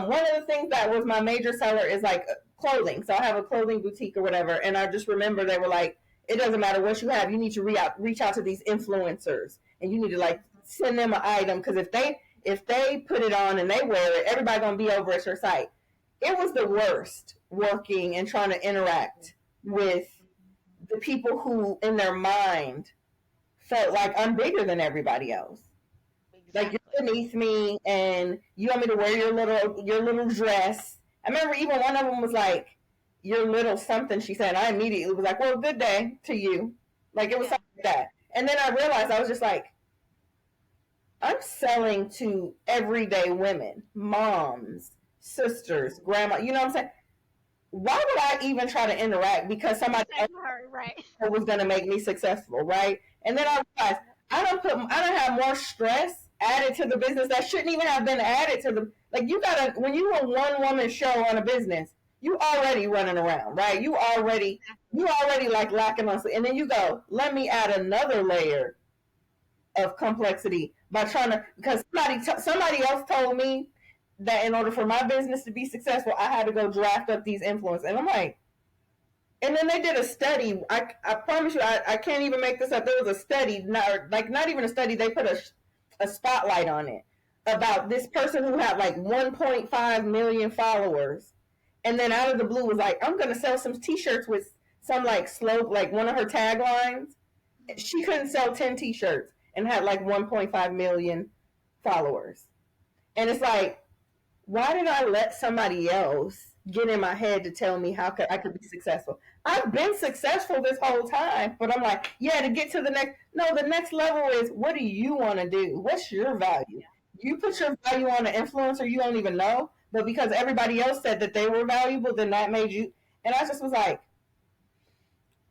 one of the things that was my major seller is like clothing. So I have a clothing boutique or whatever, and I just remember they were like, it doesn't matter what you have, you need to reach out to these influencers, and you need to like Mhm. send them an item because if they put it on and they wear it, everybody gonna be over at your site. It was the worst working and trying to interact with Mhm. the people who in their mind felt like I'm bigger than everybody else. Like you're Exactly. beneath me and you want me to wear your little dress. I remember even one of them was like, your little something, she said. I immediately was like, well, good day to you. Like it was Yeah. something like that. And then I realized I was just like, I'm selling to everyday women, moms, sisters, Mhm. grandma, you know what I'm saying? Why would I even try to interact because The somebody else same her, right? was going to make me successful, right? And then I Yep. realized I don't have more stress added to the business that shouldn't even have been added to the like you gotta when you a one woman show on a business, you already running around, right? You Exactly. already like lacking on and then you go, let me add another layer of complexity by trying to because somebody else told me that in order for my business to be successful, I had to go draft up these influencers. And I'm like, and then they did a study. I promise you, I can't even make this up. There was a study, not even a study. They put a spotlight on it about this person who had like 1.5 million followers, and then out of the blue was like, I'm gonna sell some T-shirts with some like slope, like one of her taglines. Mhm. She couldn't sell 10 T-shirts and had like 1.5 million followers, and it's like why did I let somebody else get in my head to tell me how I could be successful? I've been successful this whole time, but I'm like, yeah, to get to the next, no, the next level is what do you want to do? What's your value? Yeah. You put Yeah. your value on an influencer you don't even know, but because everybody else said that they were valuable, then that made you. And I just was like,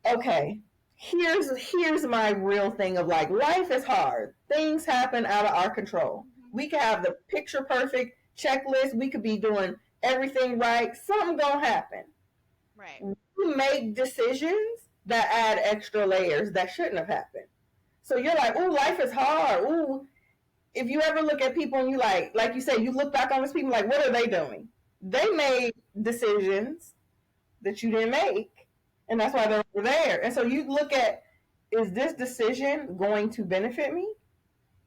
okay, here's my real thing of like life is hard. Things happen out of our control. Mhm. We could have the picture perfect checklist. We could be doing everything right. Something gonna happen. Right. We make decisions that add extra layers that shouldn't have happened. So you're like, ooh, life is hard. Ooh, if you ever look at people and you like you said, you look back on these people like, what are they doing? They made decisions that you didn't make, and that's why they're over there. And so you look at, is this decision going to benefit me?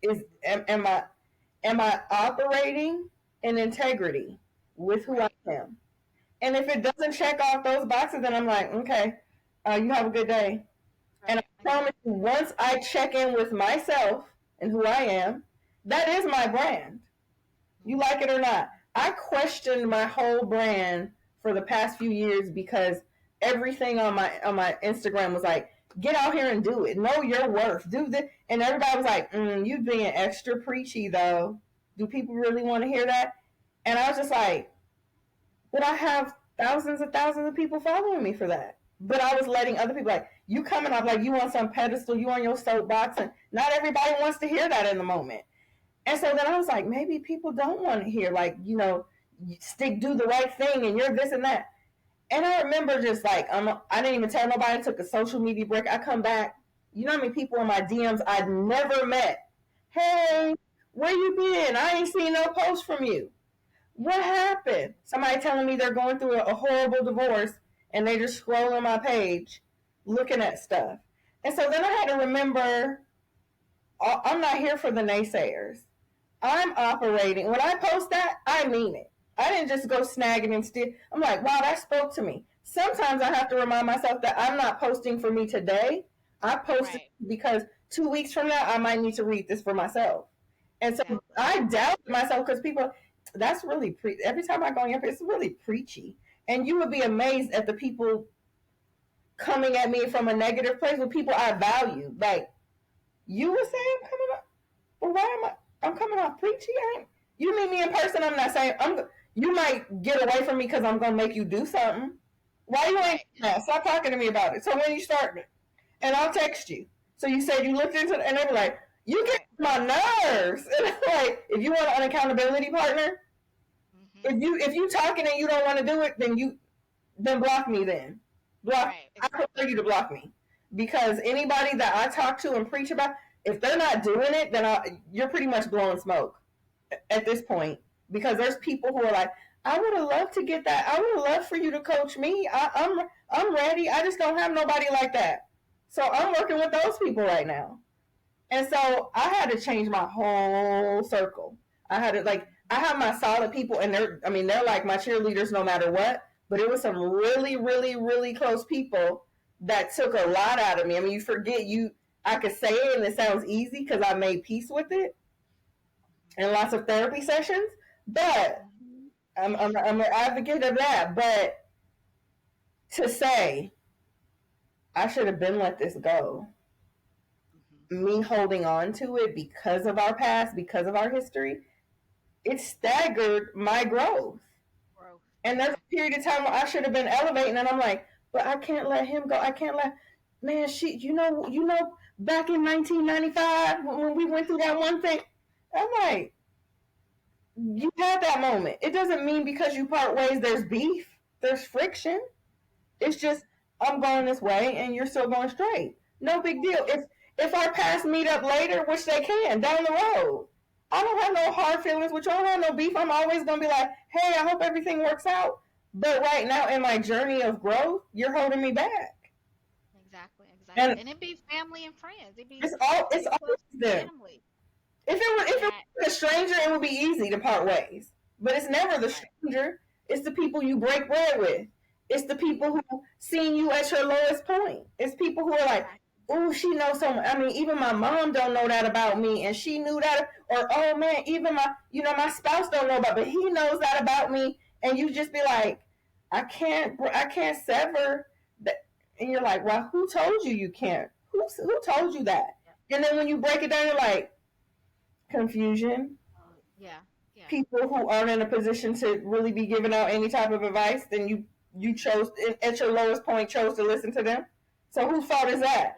Is am I operating in integrity with who I Right. am? And if it doesn't check off those boxes, then I'm like, okay, you have a good day. And I Right. promise you, Exactly. once I check in with myself and who I am, that is my brand. You Mhm. like it or not. I questioned my whole brand for the past few years because everything on my Instagram was like Get out here and do it. Know your worth. Do this. And everybody was like, you being extra preachy though. Do people really want to hear that? And I was just like, but I have thousands of people following me for that. But I was letting other people like, you coming up like you on some pedestal, you on your soapbox, and not everybody wants to hear that in the moment. And so then I was like, maybe people don't want to hear like, do the right thing and you're this and that. And I remember just like, I didn't even tell nobody. I took a social media break. I come back. You know how many people in my DMs I'd never met? Hey, Right. where you been? I ain't seen no post from you. What happened? Somebody telling me they're going through a horrible divorce and they just scroll on my page looking at stuff. And so then I had to remember I'm not here for the naysayers. I'm operating. When I post that, I mean it. I didn't just go snagging and steal. I'm like, wow, that spoke to me. Sometimes I have to remind myself that I'm not posting for me today. I posted Right. because 2 weeks from now, I might need to read this for myself. And so Exactly. I doubted myself because people, that's really, every time I go on your page, it's really preachy. And you would be amazed at the people coming at me from a negative place with people I value. Like, you were Mhm. saying coming up, well, why am I? I'm coming off preachy. You meet me in person. I'm not saying I'm. You might get away from me because I'm gonna make you do something. Why you ain't Right. that? Stop talking to me about it. So when you start, and I'll text you. So you said you looked into it, and they were like, "You get Right. on my nerves." And I'm like, if you want an accountability partner, Mhm. if you talking and you don't want to do it, then block me. Then block. Right. I prefer Exactly. you to block me because anybody that I talk to and preach about, if they're not doing it, then you're pretty much blowing smoke at this point because there's people who are like, I would have loved to get that. I would have loved for you to coach me. I'm ready. I just don't have nobody like that. So I'm working with those people right now. And so I had to change my whole circle. I had to I have my solid people and they're like my cheerleaders no matter what. But it was some really close people that took a lot out of me. I mean, you forget I could say it and it sounds easy because I made peace with it and lots of therapy sessions. But Mhm. I'm an advocate of that. But to say I should have been let this go, Mhm. me holding on to it because of our past, because of our history, it staggered my growth. Growth. And there's a Exactly. period of time where I should have been elevating, and I'm like, but I can't let him go. I can't let man. Back in 1995 when we went through that one thing, I'm like, you Yep. had that moment. It doesn't mean because you part ways there's beef, there's friction. It's Mhm. just I'm going this way and you're still going straight. No big deal. Mhm. If our paths meet up later, which they can down the road, I don't have no hard feelings with you. I don't have no beef. I'm always gonna be like, hey, I hope everything works out. But right now in my journey of growth, you're holding me back. Exactly. Exactly. And And it'd be family and friends. It'd be it's really always close them. family If it that. was a stranger, it would be easy to part ways. But it's never the Right. stranger. It's the people you break bread with. It's the people Mhm. who seen you at your lowest point. It's people who are like, Exactly. oh, she knows so much. I mean, even my mom don't know that about me, and she knew that. Or oh man, even my spouse don't know about, but he knows that about me. And you just be like, I can't sever that. And you're like, well, who told you you can't? Who told you that? Yep. And then when you break it down, you're like, confusion, Yeah. Yeah. people who aren't in a position to really be giving out any type of advice, then you chose at your lowest point chose to listen to them. So whose fault is that?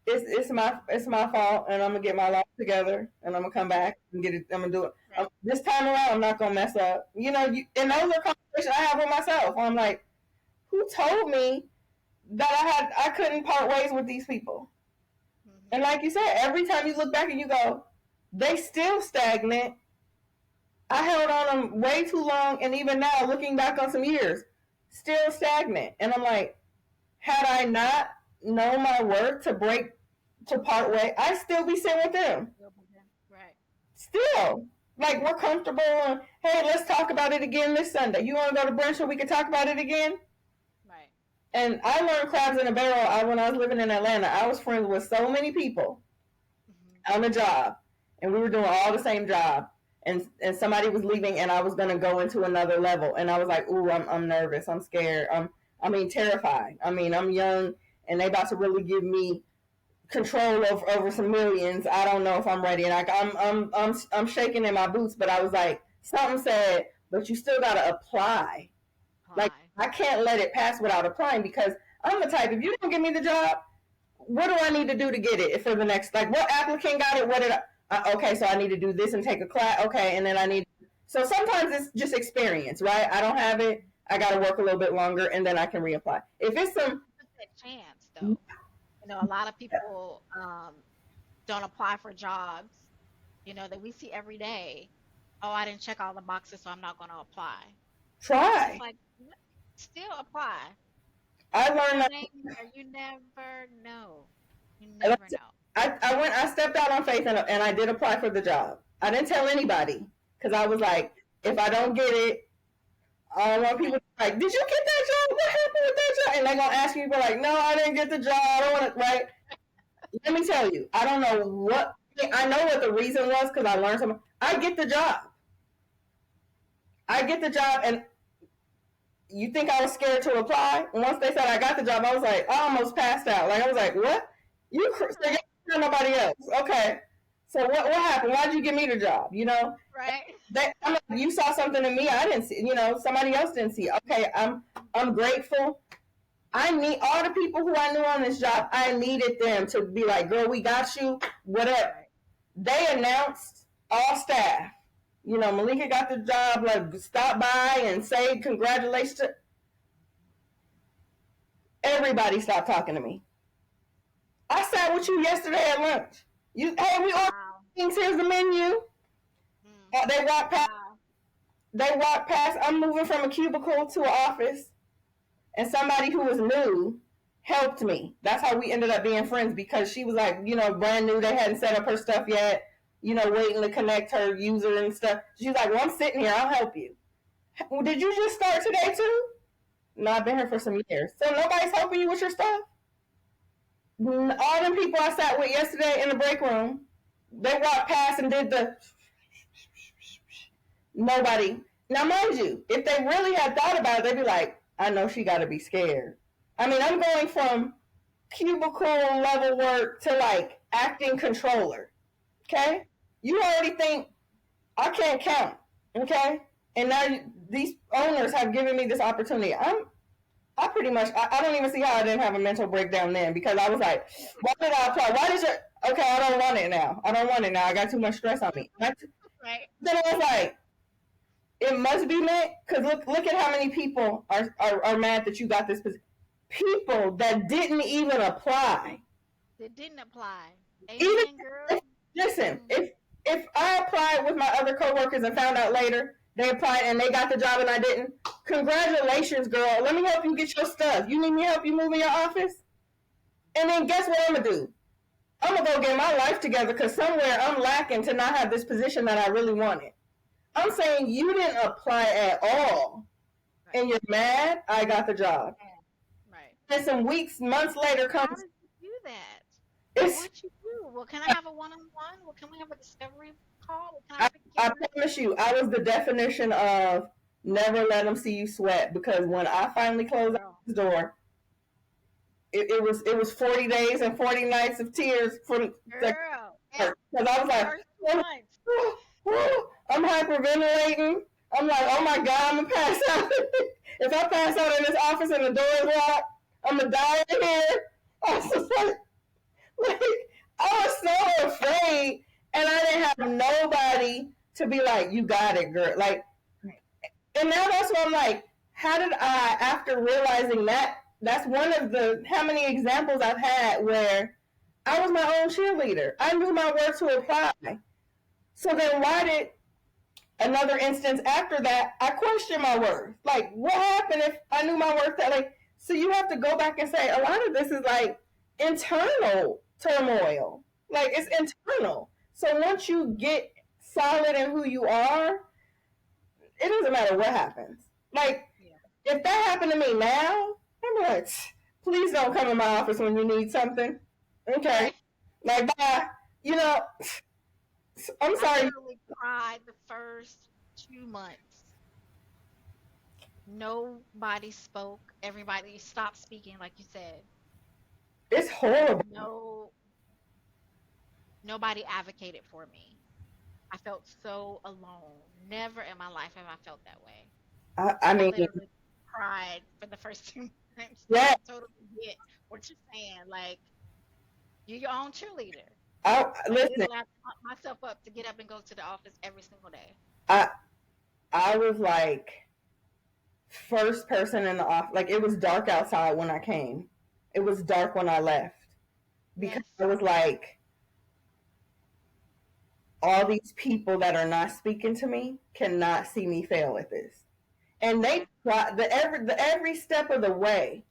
Yep. It's my fault, and I'm gonna get my life together, and I'm gonna come back and get it. I'm gonna do it. Right. This time around, I'm not gonna mess up. And those are conversations I have with myself. I'm like, who told me that I couldn't part ways with these people? And Mhm. like you said, every time you look back and you go, they still stagnant. I held on them way too long, and even now, looking back on some years, still stagnant. And I'm like, had I not known my worth to part way, I'd still be sitting with them. Will be done. Right. Still, like we're comfortable. And, hey, let's talk about it again this Sunday. You want to go to brunch so we can talk about it again? Right. And I learned crabs in a barrel. When I was living in Atlanta, I was friends with so many people Mhm. on the job, and we were doing all the same job. And somebody was leaving, and I was gonna go into another level, and I was like, "Ooh, I'm nervous. I'm scared. I mean, terrified. I mean, I'm young. and they about to really give me control over some millions. I don't know if I'm ready. And like I'm shaking in my boots, but I was like, something said, but you still gotta apply. Like Apply. I can't let it pass without applying because I'm the type. If you don't give me the job, what do I need to do to get it for the next? Like what applicant got it? What did I? Okay, so I need to do this and take a class. Okay, and then I need. So sometimes it's just experience, right? I don't have it. I got to work a little bit longer, and then I can reapply. If it's some, Took that chance though. A lot of people don't apply for jobs, that we see every day. Oh, I didn't check all the boxes, so I'm not going to apply. And it's try. like, still apply. I Put learned your that. name in there. You never know. You never know. I stepped out on faith and I did apply for the job. I didn't tell anybody because I was like, if I don't get it, I don't want people Right. to be like, did you get that job? What happened with that job? And they're gonna ask you, like, no, I didn't get the job. I don't want it. Right? Let me tell you, I don't know what. I know what the reason was because I learned something. I get the job. I get the job, and you think I was scared to apply? Once they said I got the job, I was like, I almost passed out. Like I was like, what? So you Right. nobody else? Okay. So what happened? Why did you give me the job? Right. I mean, you saw something in me I didn't see. Somebody else didn't see. Okay, I'm grateful. I need all the people who I knew on this job. I needed them to be like, girl, we got you. Whatever. Right. They announced all staff. Malika got the job. Like, stop by and say congratulations to everybody. Stop talking to me. I sat with you yesterday at lunch. Hey, we ordered Wow. things. Here's the menu. Mm. They walked past. Wow. They walked past. I'm moving from a cubicle to an office, and somebody who was new helped me. That's how we ended up being friends because she was like, brand new. They hadn't set up her stuff yet. Waiting to connect her user and stuff. She was like, well, I'm sitting here. I'll help you. Well, did you just start today too? No, I've been here for some years. So nobody's helping you with your stuff? All them people I sat with yesterday in the break room, they walked past and did the nobody. Now, mind you, if they really had thought about it, they'd be like, I know she got to be scared. I mean, I'm going from cubicle level work to like acting controller. Okay? You already think I can't count. Okay? And now these owners have given me this opportunity. I pretty much, I don't even see how I didn't have a mental breakdown then because I was like, why did I apply? Why did you? Okay, I don't want it now. I don't want it now. I got too much stress on me. Right. Then I was like, it must be meant because look at how many people are mad that you got this position. People that didn't even apply. They didn't apply. Even Amen, girl. listen, Mm. if I applied with my other coworkers and found out later they applied and they got the job and I didn't, congratulations, girl. Let me help you get your stuff. You need me to help you move in your office? And then guess what I'm gonna do? I'm gonna go get my life together because somewhere I'm lacking to not have this position that I really wanted. I'm saying you didn't apply at all Right. and you're mad, I got the job. Yeah. Right. And some weeks, months later How comes did you do that? it's What you do? Well, can I have a one-on-one? Well, can we have a discovery call? Well, can I I, pick your I brain? promise you, I was the definition of never let them see you sweat because when I finally closed out Girl. this door, it was 40 days and 40 nights of tears from the Girl. Yeah. because I was like, First 2 months. I'm hyperventilating. I'm like, oh my god, I'm gonna pass out. If I pass out in this office and the door is locked, I'm gonna die in here. I was just like I was so afraid, and I didn't have nobody to be like, you got it, girl. Like, Right. and now that's what I'm like. How did I, after realizing that, that's one of the how many examples I've had where I was my own cheerleader. I knew my worth to apply. So then why did another instance after that I question my worth? Like what happened if I knew my worth that like so you have to go back and say a lot of this is like internal turmoil. Like it's internal. So once you get solid in who you are, it doesn't matter what happens. Like Yeah. if that happened to me now, I'm like, please don't come in my office when you need something. Okay. Right. Like, bye. You know, I'm I sorry. literally cried the first 2 months. Nobody spoke. Everybody stopped speaking, like you said. It's horrible. No, nobody advocated for me. I felt so alone. Never in my life have I felt that way. I I mean, literally cried for the first 2 months. So yeah. I totally get what you're saying. Like, you're your own cheerleader. I Listen. literally have to pump myself up to get up and go to the office every single day. I I was like first person in the office. Like it was dark outside when I came. It was dark when I left because I Yes. was like, all these people that are not speaking to me cannot see me fail at this. And they Yeah. tried every step of the way.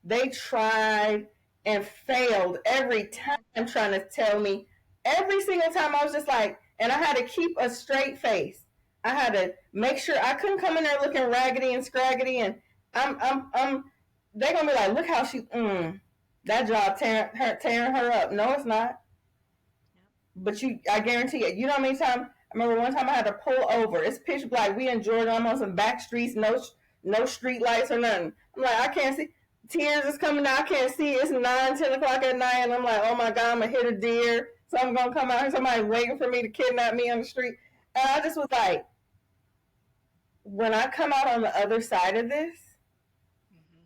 They tried and failed every Yeah. time trying to tell me. Every single time I was just like, and I had to keep a straight face. I had to make sure I couldn't come in there looking raggedy and scraggedy, and I'm. They're gonna be like, look how that job tearing her up. No, it's not. Yeah. But I guarantee it. You know how many times? I remember one time I had to pull over. It's pitch black. We in Georgia. I'm on some back streets, no street lights or nothing. I'm like, I can't see. Tears is coming out. I can't see. It's 9, 10 o'clock at night, and I'm like, oh my god, I'm gonna hit a deer. So I'm gonna come out here. Somebody's waiting for me to kidnap me on the street. And I just was like, when I come out on the other side of this, Hmm.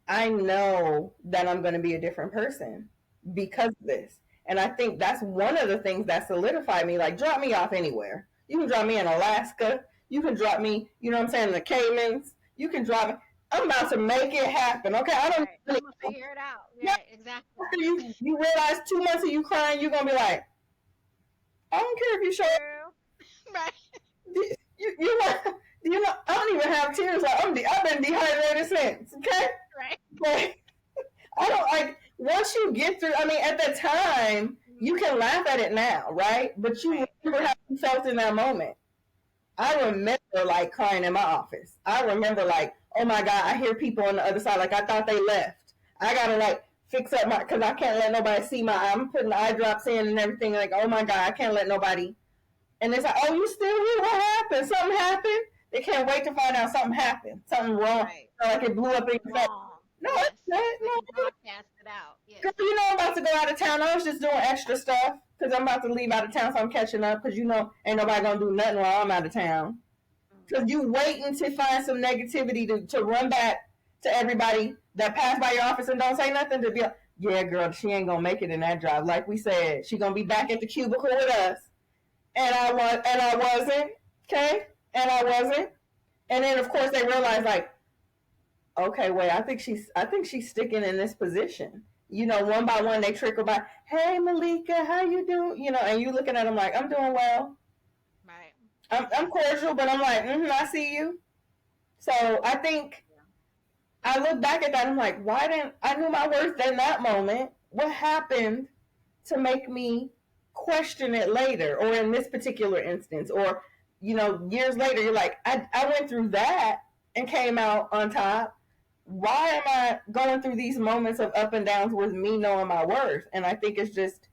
I know that I'm going to be a different person because of this. And I think that's one of the things that solidified me. Like, drop me off anywhere. You can drop me in Alaska. You can drop me, you know what I'm saying, in the Caymans. You can drop me. I'm about to make it happen. Okay, I don't Right. really. I'm gonna figure it out. Yeah, Yeah, exactly. after you realize 2 months of you crying, you're gonna be like, I don't care if you show. Girl. Right. You know, you know, I don't even have tears. Like I've been dehydrated since. Okay, Right. but I don't like once you get through. I mean, at the time, you Hmm. can laugh at it now, right? But you Right. remember how you felt in that moment. I remember like crying in my office. I remember like, oh my god, I hear people on the other side. Like I thought they left. I gotta like fix up my because I can't let nobody see my. I'm putting the eye drops in and everything. Like, oh my god, I can't let nobody. And it's like, oh, you still here? What happened? Something happened? They can't wait to find out something happened. Something wrong. Right. Like it blew up in Something your face. wrong. No, it's Yes. not. They can No, broadcast it out. girl, Yes. you know I'm about to go out of town. I was just doing extra stuff because I'm about to leave out of town, so I'm catching up. Because you know, ain't nobody gonna do nothing while I'm out of town. Because Hmm. you waiting to find some negativity to run back to everybody that passed by your office and don't say nothing to be like, yeah, girl, she ain't gonna make it in that job. Like we said, she gonna be back at the cubicle with us, and I wasn't, okay, and I wasn't, and then of course they realized like, okay, wait, I think she's sticking in this position. You know, one by one they trickle by. Hey, Malika, how you doing? You know, and you looking at them like, I'm doing well. Right. I'm cordial, but I'm like, I see you. So I think Yeah. I look back at that. I'm like, why didn't I knew my worth in that moment? What happened to make me question it later, or in this particular instance, or years later, you're like, I went through that and came out on top. Why am I going through these moments of up and downs with me knowing my worth? And I think it's just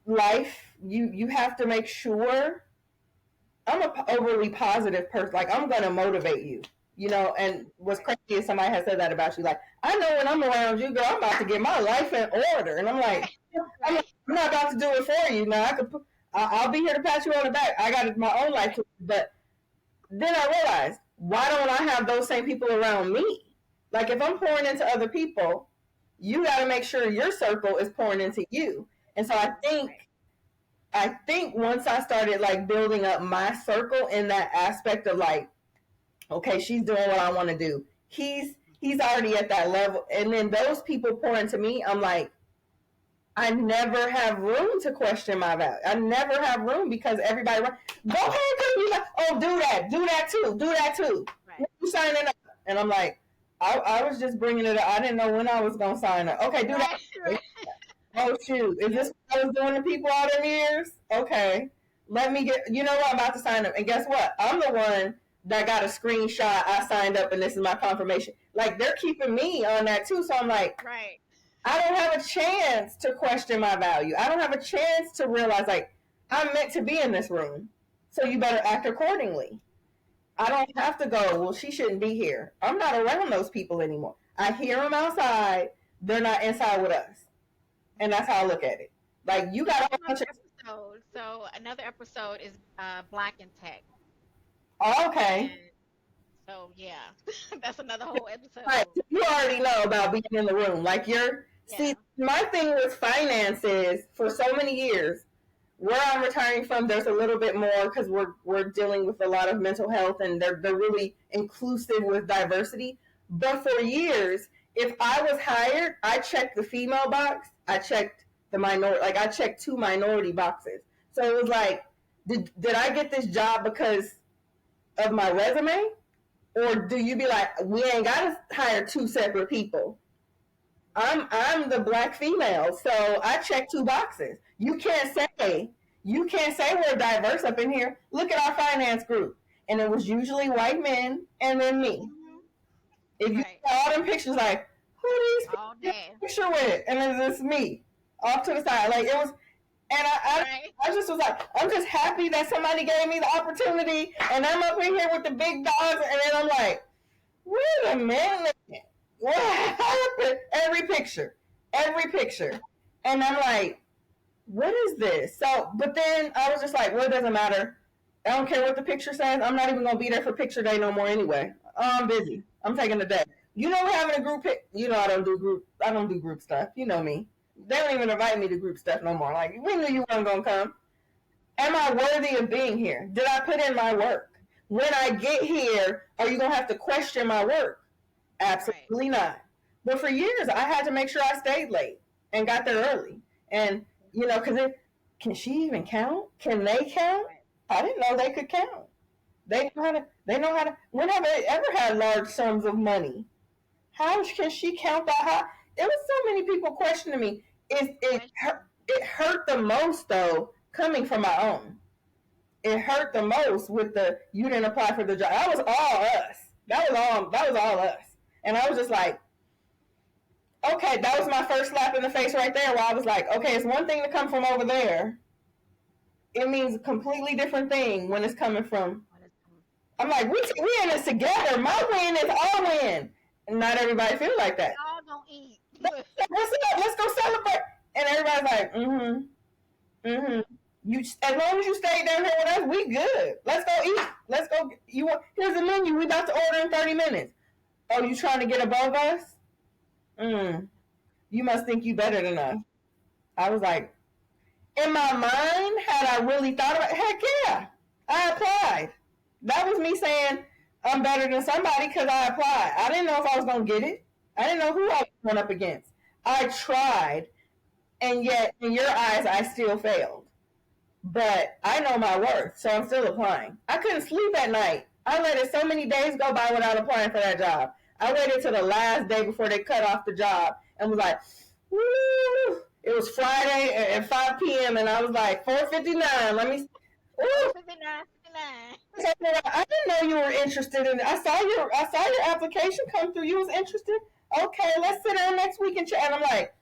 life. You have to make sure. I'm a overly positive person. Like I'm gonna motivate you, And what's Right. crazy is somebody has said that about you. Like I know when I'm around you, girl, I'm about to get my life in order. And I'm like, Right. Right. I'm not about to do it for you. Now I could, I'll be here to pat you on the back. I got my own life, Right. but then I realized, why don't I have those same people around me? Like if I'm pouring into other people, you got to make sure your circle is pouring into you. And so You. Right. I think once I started like building up my circle in that aspect of like, okay, she's doing what I want to do. He's already at that level, and then those people pour into me. I'm like, I never have room to question my value. I never have room because everybody, go ahead, girl. You like, oh, do that too, do that too. Right. When you signing up, and I'm like, I was just bringing it up. I didn't know when I was gonna sign up. Okay, do that. Right. Right. Oh shoot, is Yep. this what I was doing to people all them years? Okay, let me get. You know what? I'm about to sign up, and guess what? I'm the one that got a screenshot. I signed up, and this is my confirmation. Like they're keeping me on that too. So I'm like, Right. I don't have a chance to question my value. I don't have a chance to realize like I'm meant to be in this room. So you better act accordingly. I don't have to go, well, she shouldn't be here. I'm not around those people anymore. I hear them outside. they're not inside with us. And that's how I look at it. Like you That's got a whole bunch another of episode. So another episode is Black in Tech. oh, okay. And so yeah, that's another whole Right. episode. You already know about being in the room. Like you're see Yeah. my thing with finances for so many years, where I'm retiring from, there's a little bit more because we're dealing with a lot of mental health and they're really inclusive with diversity. But for years, if I was hired, I checked the female box, I checked the minority, like I checked two minority boxes. So it was like, did I get this job because of my resume, or do you be like, we ain't got to hire two separate people? I'm the black female, so I check two boxes. You can't say we're diverse up in here. Look at our finance group, and it was usually white men and then me. Hmm. If you Right. see all them pictures, like who these people All get day. a picture with, and then it's me off to the side, like it was. And Right. I just was like, I'm just happy that somebody gave me the opportunity, and I'm up in here with the big dogs, and then I'm like, wait a minute. What happened? Every picture. And I'm like, what is this? So, but then I was just like, well, it doesn't matter. I don't care what the picture says. I'm not even going to be there for picture day no more anyway. Oh, I'm busy. I'm taking the day. You know, we're having a group pic. You know, I don't do group stuff. You know me. They don't even invite me to group stuff no more. Like, we knew you weren't going to come. Am I worthy of being here? Did I put in my work? When I get here, are you going to have to question my work? Right. Absolutely not. But for years, I had to make sure I stayed late and got there early. And, you know, because can she even count? Can they count? Right. I didn't know they could count. They Right. know how to, they know how to, when have they ever had large sums of money? How can she count that high? There was so many people questioning me. Question. It hurt the most, though, coming from my own. It hurt the most with the you didn't apply for the job. That was all us. That was all us. And I was just like, okay, that was my first slap in the face right there. Where I was like, okay, it's one thing to come from over there. It means a completely different thing when it's coming from. What is I'm like, we in this together. My win is our win. And not everybody feel like we that. all gonna eat. What's up? Let's go celebrate. And everybody's like, You as long as you stay down here with us, we good. Let's go eat. Let's go. You want? Here's the menu. We about to order in 30 minutes. Oh, you trying to get above us? You must think you better than us. I was like, in my mind, had I really thought about it, heck yeah, I applied. That was me saying I'm better than somebody because I applied. I didn't know if I was going to get it. I didn't know who I was going up against. I tried, and yet in your eyes, I still failed. But I know my worth, so I'm still applying. I couldn't sleep at night. I let it so many days go by without applying for that job. I waited till the last day before they cut off the job and was like, woo! It was Friday at 5 p.m. and I was like, 4:59. Let me. Oh, Ooh, 59, 59. I didn't know you were interested in it. I saw your application come through. You was interested. Okay, let's sit down next week and chat. And I'm like,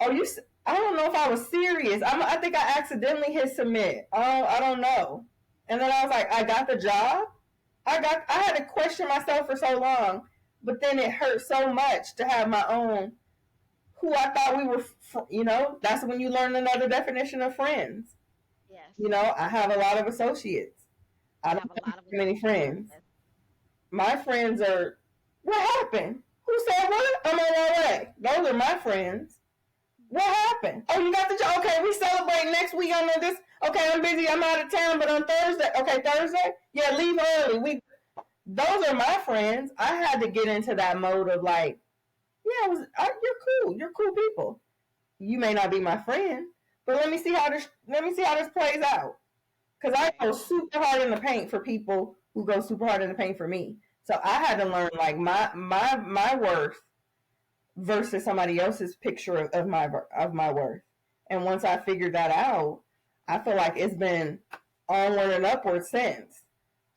oh, you. I don't know if I was serious. I think I accidentally hit submit. Oh, I don't know. And then I was like, I got the job. I had to question myself for so long, but then it hurt so much to have my own. Who I thought we were. That's when you learn another definition of friends. Yes. I have a lot of associates. I You don't have a have lot of many associates. friends. Yes. My friends are. What happened? Who said what? I'm on my way. Those are my friends. What happened? Oh, you got the job. Okay, we celebrate next week on this. Okay, I'm busy. I'm out of town, but on Thursday. Okay, Thursday. Yeah, leave early. Those are my friends. I had to get into that mode of like, yeah, you're cool. You're cool people. You may not be my friend, but let me see how this plays out. Because I Right. go super hard in the paint for people who go super hard in the paint for me. So I had to learn like my worth versus somebody else's picture of my worth. And once I figured that out, I feel like it's been onward and upward since.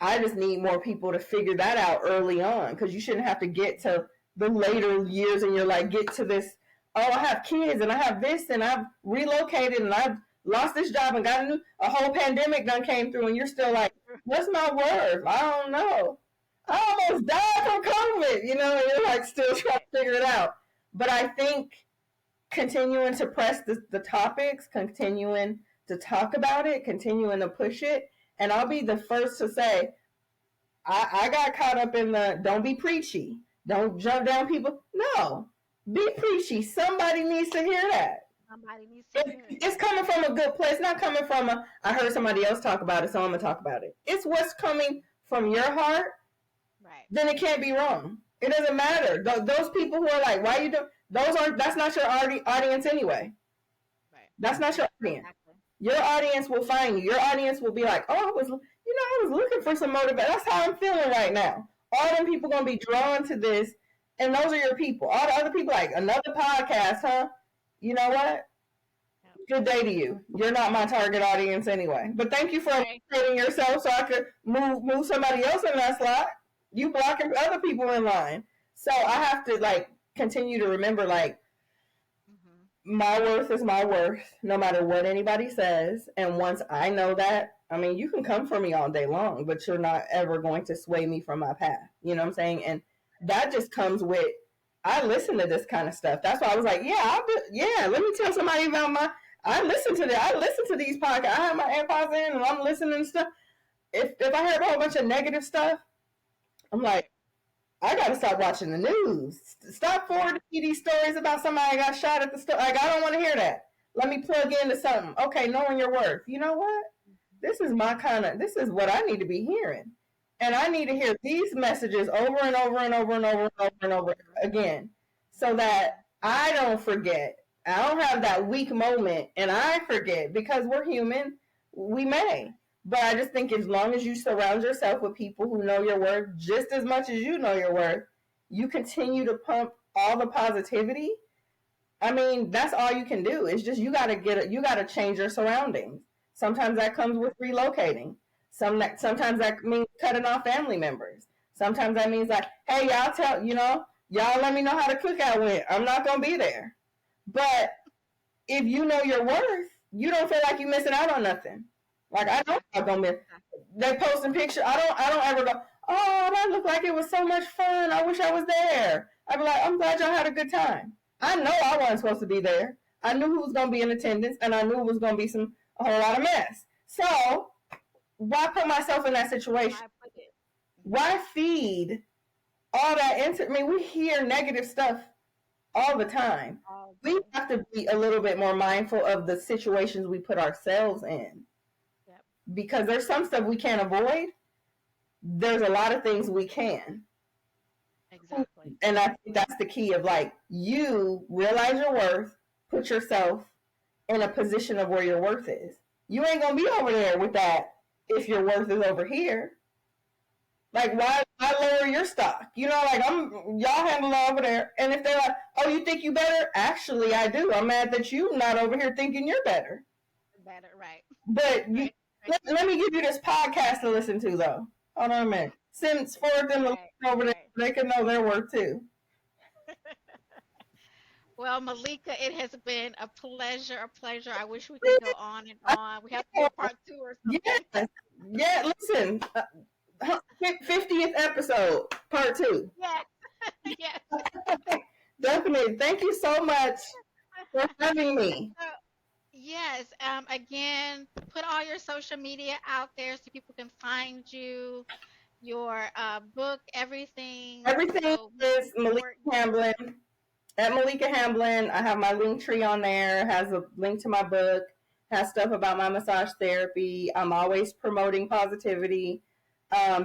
I just need more people to figure that out early on because you shouldn't have to get to the later years and you're like, get to this. Oh, I have kids and I have this and I've relocated and I've lost this job and got a whole pandemic done came through and you're still like, what's my worth? I don't know. I almost died from COVID, and you're like still trying Right. to figure it out. But I think continuing to press the topics, continuing to talk about it, continuing to push it, and I'll be the first to say, I got caught up in the don't be preachy, don't jump down people. No, be preachy. Somebody needs to hear that. Somebody needs to hear it. It's coming from a good place, not coming from a I heard somebody else talk about it, so I'm gonna talk about it. It's what's coming from your heart, Right. then it can't be wrong. It doesn't matter. Those people who are like, why you do those aren't that's not your audience anyway. Right. That's not your audience. Exactly. Your audience will find you. Your audience will be like, oh, I was looking for some motivation. That's how I'm feeling right now. All them people gonna be drawn to this, and those are your people. All the other people like another podcast, huh? You know what? Yep. Good day to you. You're not my target audience anyway. But thank you for Right. eliminating yourself so I could move somebody else in that slot. You blocking other people in line. So I have to like continue to remember like Mm-hmm. my worth is my worth, no matter what anybody says. And once I know that, I mean, you can come for me all day long, but you're not ever going to sway me from my path. You know what I'm saying? And that just comes with, I listen to this kind of stuff. That's why I was like, yeah, let me tell somebody about I listen to these podcasts. I have my AirPods in and I'm listening to stuff. If I heard a whole bunch of negative stuff, I'm like, Right. I gotta stop watching the news. Stop Yeah. forwarding me these stories about somebody got shot at the store. Like, I don't want to hear that. Let me plug into something. Okay, knowing your worth. You know what? Mm-hmm. This is what I need to be hearing. And I need to hear these messages over and over and over and over and over and over again so Mm-hmm. that I don't forget. I don't have that weak moment and I forget because we're human. We may. But I just think as long as you surround yourself with people who know your worth just as much as you know your worth, you continue to pump all the positivity. I mean, that's all you can do. It's just you gotta change your surroundings. Sometimes that comes with Exactly. relocating. Sometimes that means cutting off family members. Sometimes that means like, hey, y'all let me know how the cookout went. I'm not gonna be there. But if you know your worth, you don't feel like you're missing out on nothing. Like I know I'm Exactly. gonna miss. Exactly. They posting pictures. I don't ever go, oh, that looked like it was so much fun. I wish I was there. I'd be like, I'm glad y'all had a good time. I know I wasn't supposed to be there. I knew who was gonna be in attendance, and I knew it was gonna be a whole lot of mess. So why put myself in that situation? I put it. Mm-hmm. Why feed all that into? I mean, we hear negative stuff all the time. All We day. have to be a little bit more mindful of the situations we put ourselves in Yep. because there's some stuff we can't avoid. There's a lot of things we can. Exactly. And I think that's the key of like you realize your worth, put yourself in a position of where your worth is. You ain't gonna be over there with that if your worth is over here. Like why lower your stock? You know, like y'all handle it over there. And if they're like, oh, you think you better? Actually, I do. I'm mad that you not over here thinking you're better. Better. Right. But Right. Right. let me give you this podcast to listen to though. Hold on a minute. Since for them to listen Right. over there, Right. they can know their worth too. Well, Malika, it has been a pleasure, a pleasure. I wish we could go on and on. We have to do a part two or something. Yes, yeah. Listen, 50th episode, part two. Yes. Yes. Definitely. Thank you so much for having me. So, yes. Again, put all your social media out there so people can find you, your book, everything. Everything So we can is Malika support you. Hamblin. At Malika Hamblin, I have my link tree on there. Has a link to my book. Has stuff about my massage therapy. I'm always promoting positivity.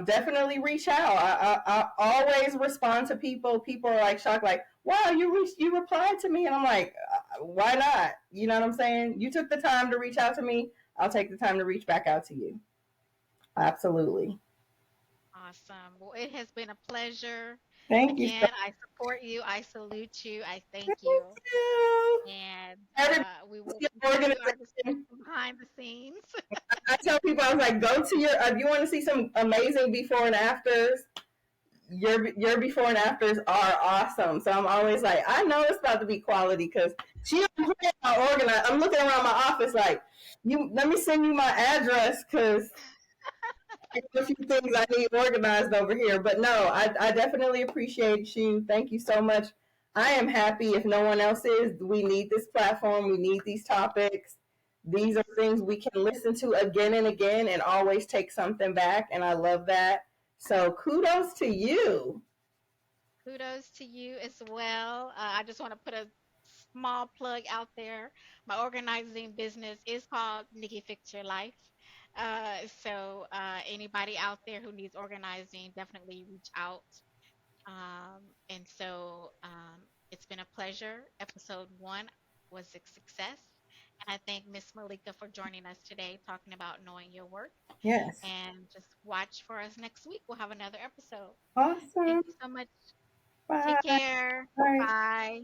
Definitely reach out. I always respond to people. People are like shocked, like, "Wow, you replied to me," and I'm like, "Why not?" You know what I'm saying? You took the time to reach out to me. I'll take the time to reach back out to you. Absolutely. Awesome. Well, it has been a pleasure. Thank you so Again, I support you. I salute you. I thank much. you. You. And Everybody, we will continue our organization. discussion behind the scenes. I tell people, I was like, go to your, if you want to see some amazing before and afters, your before and afters are awesome. So I'm always like, I know it's about to be quality because she don't play about organized. I'm looking around my office like, let me send you my address because a few things I need organized over here. But no, I definitely appreciate you. Thank you so much. I am happy if no one else is. We need this platform. We need these topics. These are Yes. things we can listen to again and again and always take something back. And I love that. So kudos to you. Kudos to you as well. I just want to put a small plug out there. My organizing business is called Nikki Fix Your Life. Anybody out there who needs organizing, definitely reach out. It's been a pleasure. Episode 1 was a success. And I thank Miss Malika for joining us today, talking about knowing your worth. Yes. And just watch for us next week. We'll have another episode. Thank Awesome. you so much. Take Bye. care. Bye. Bye.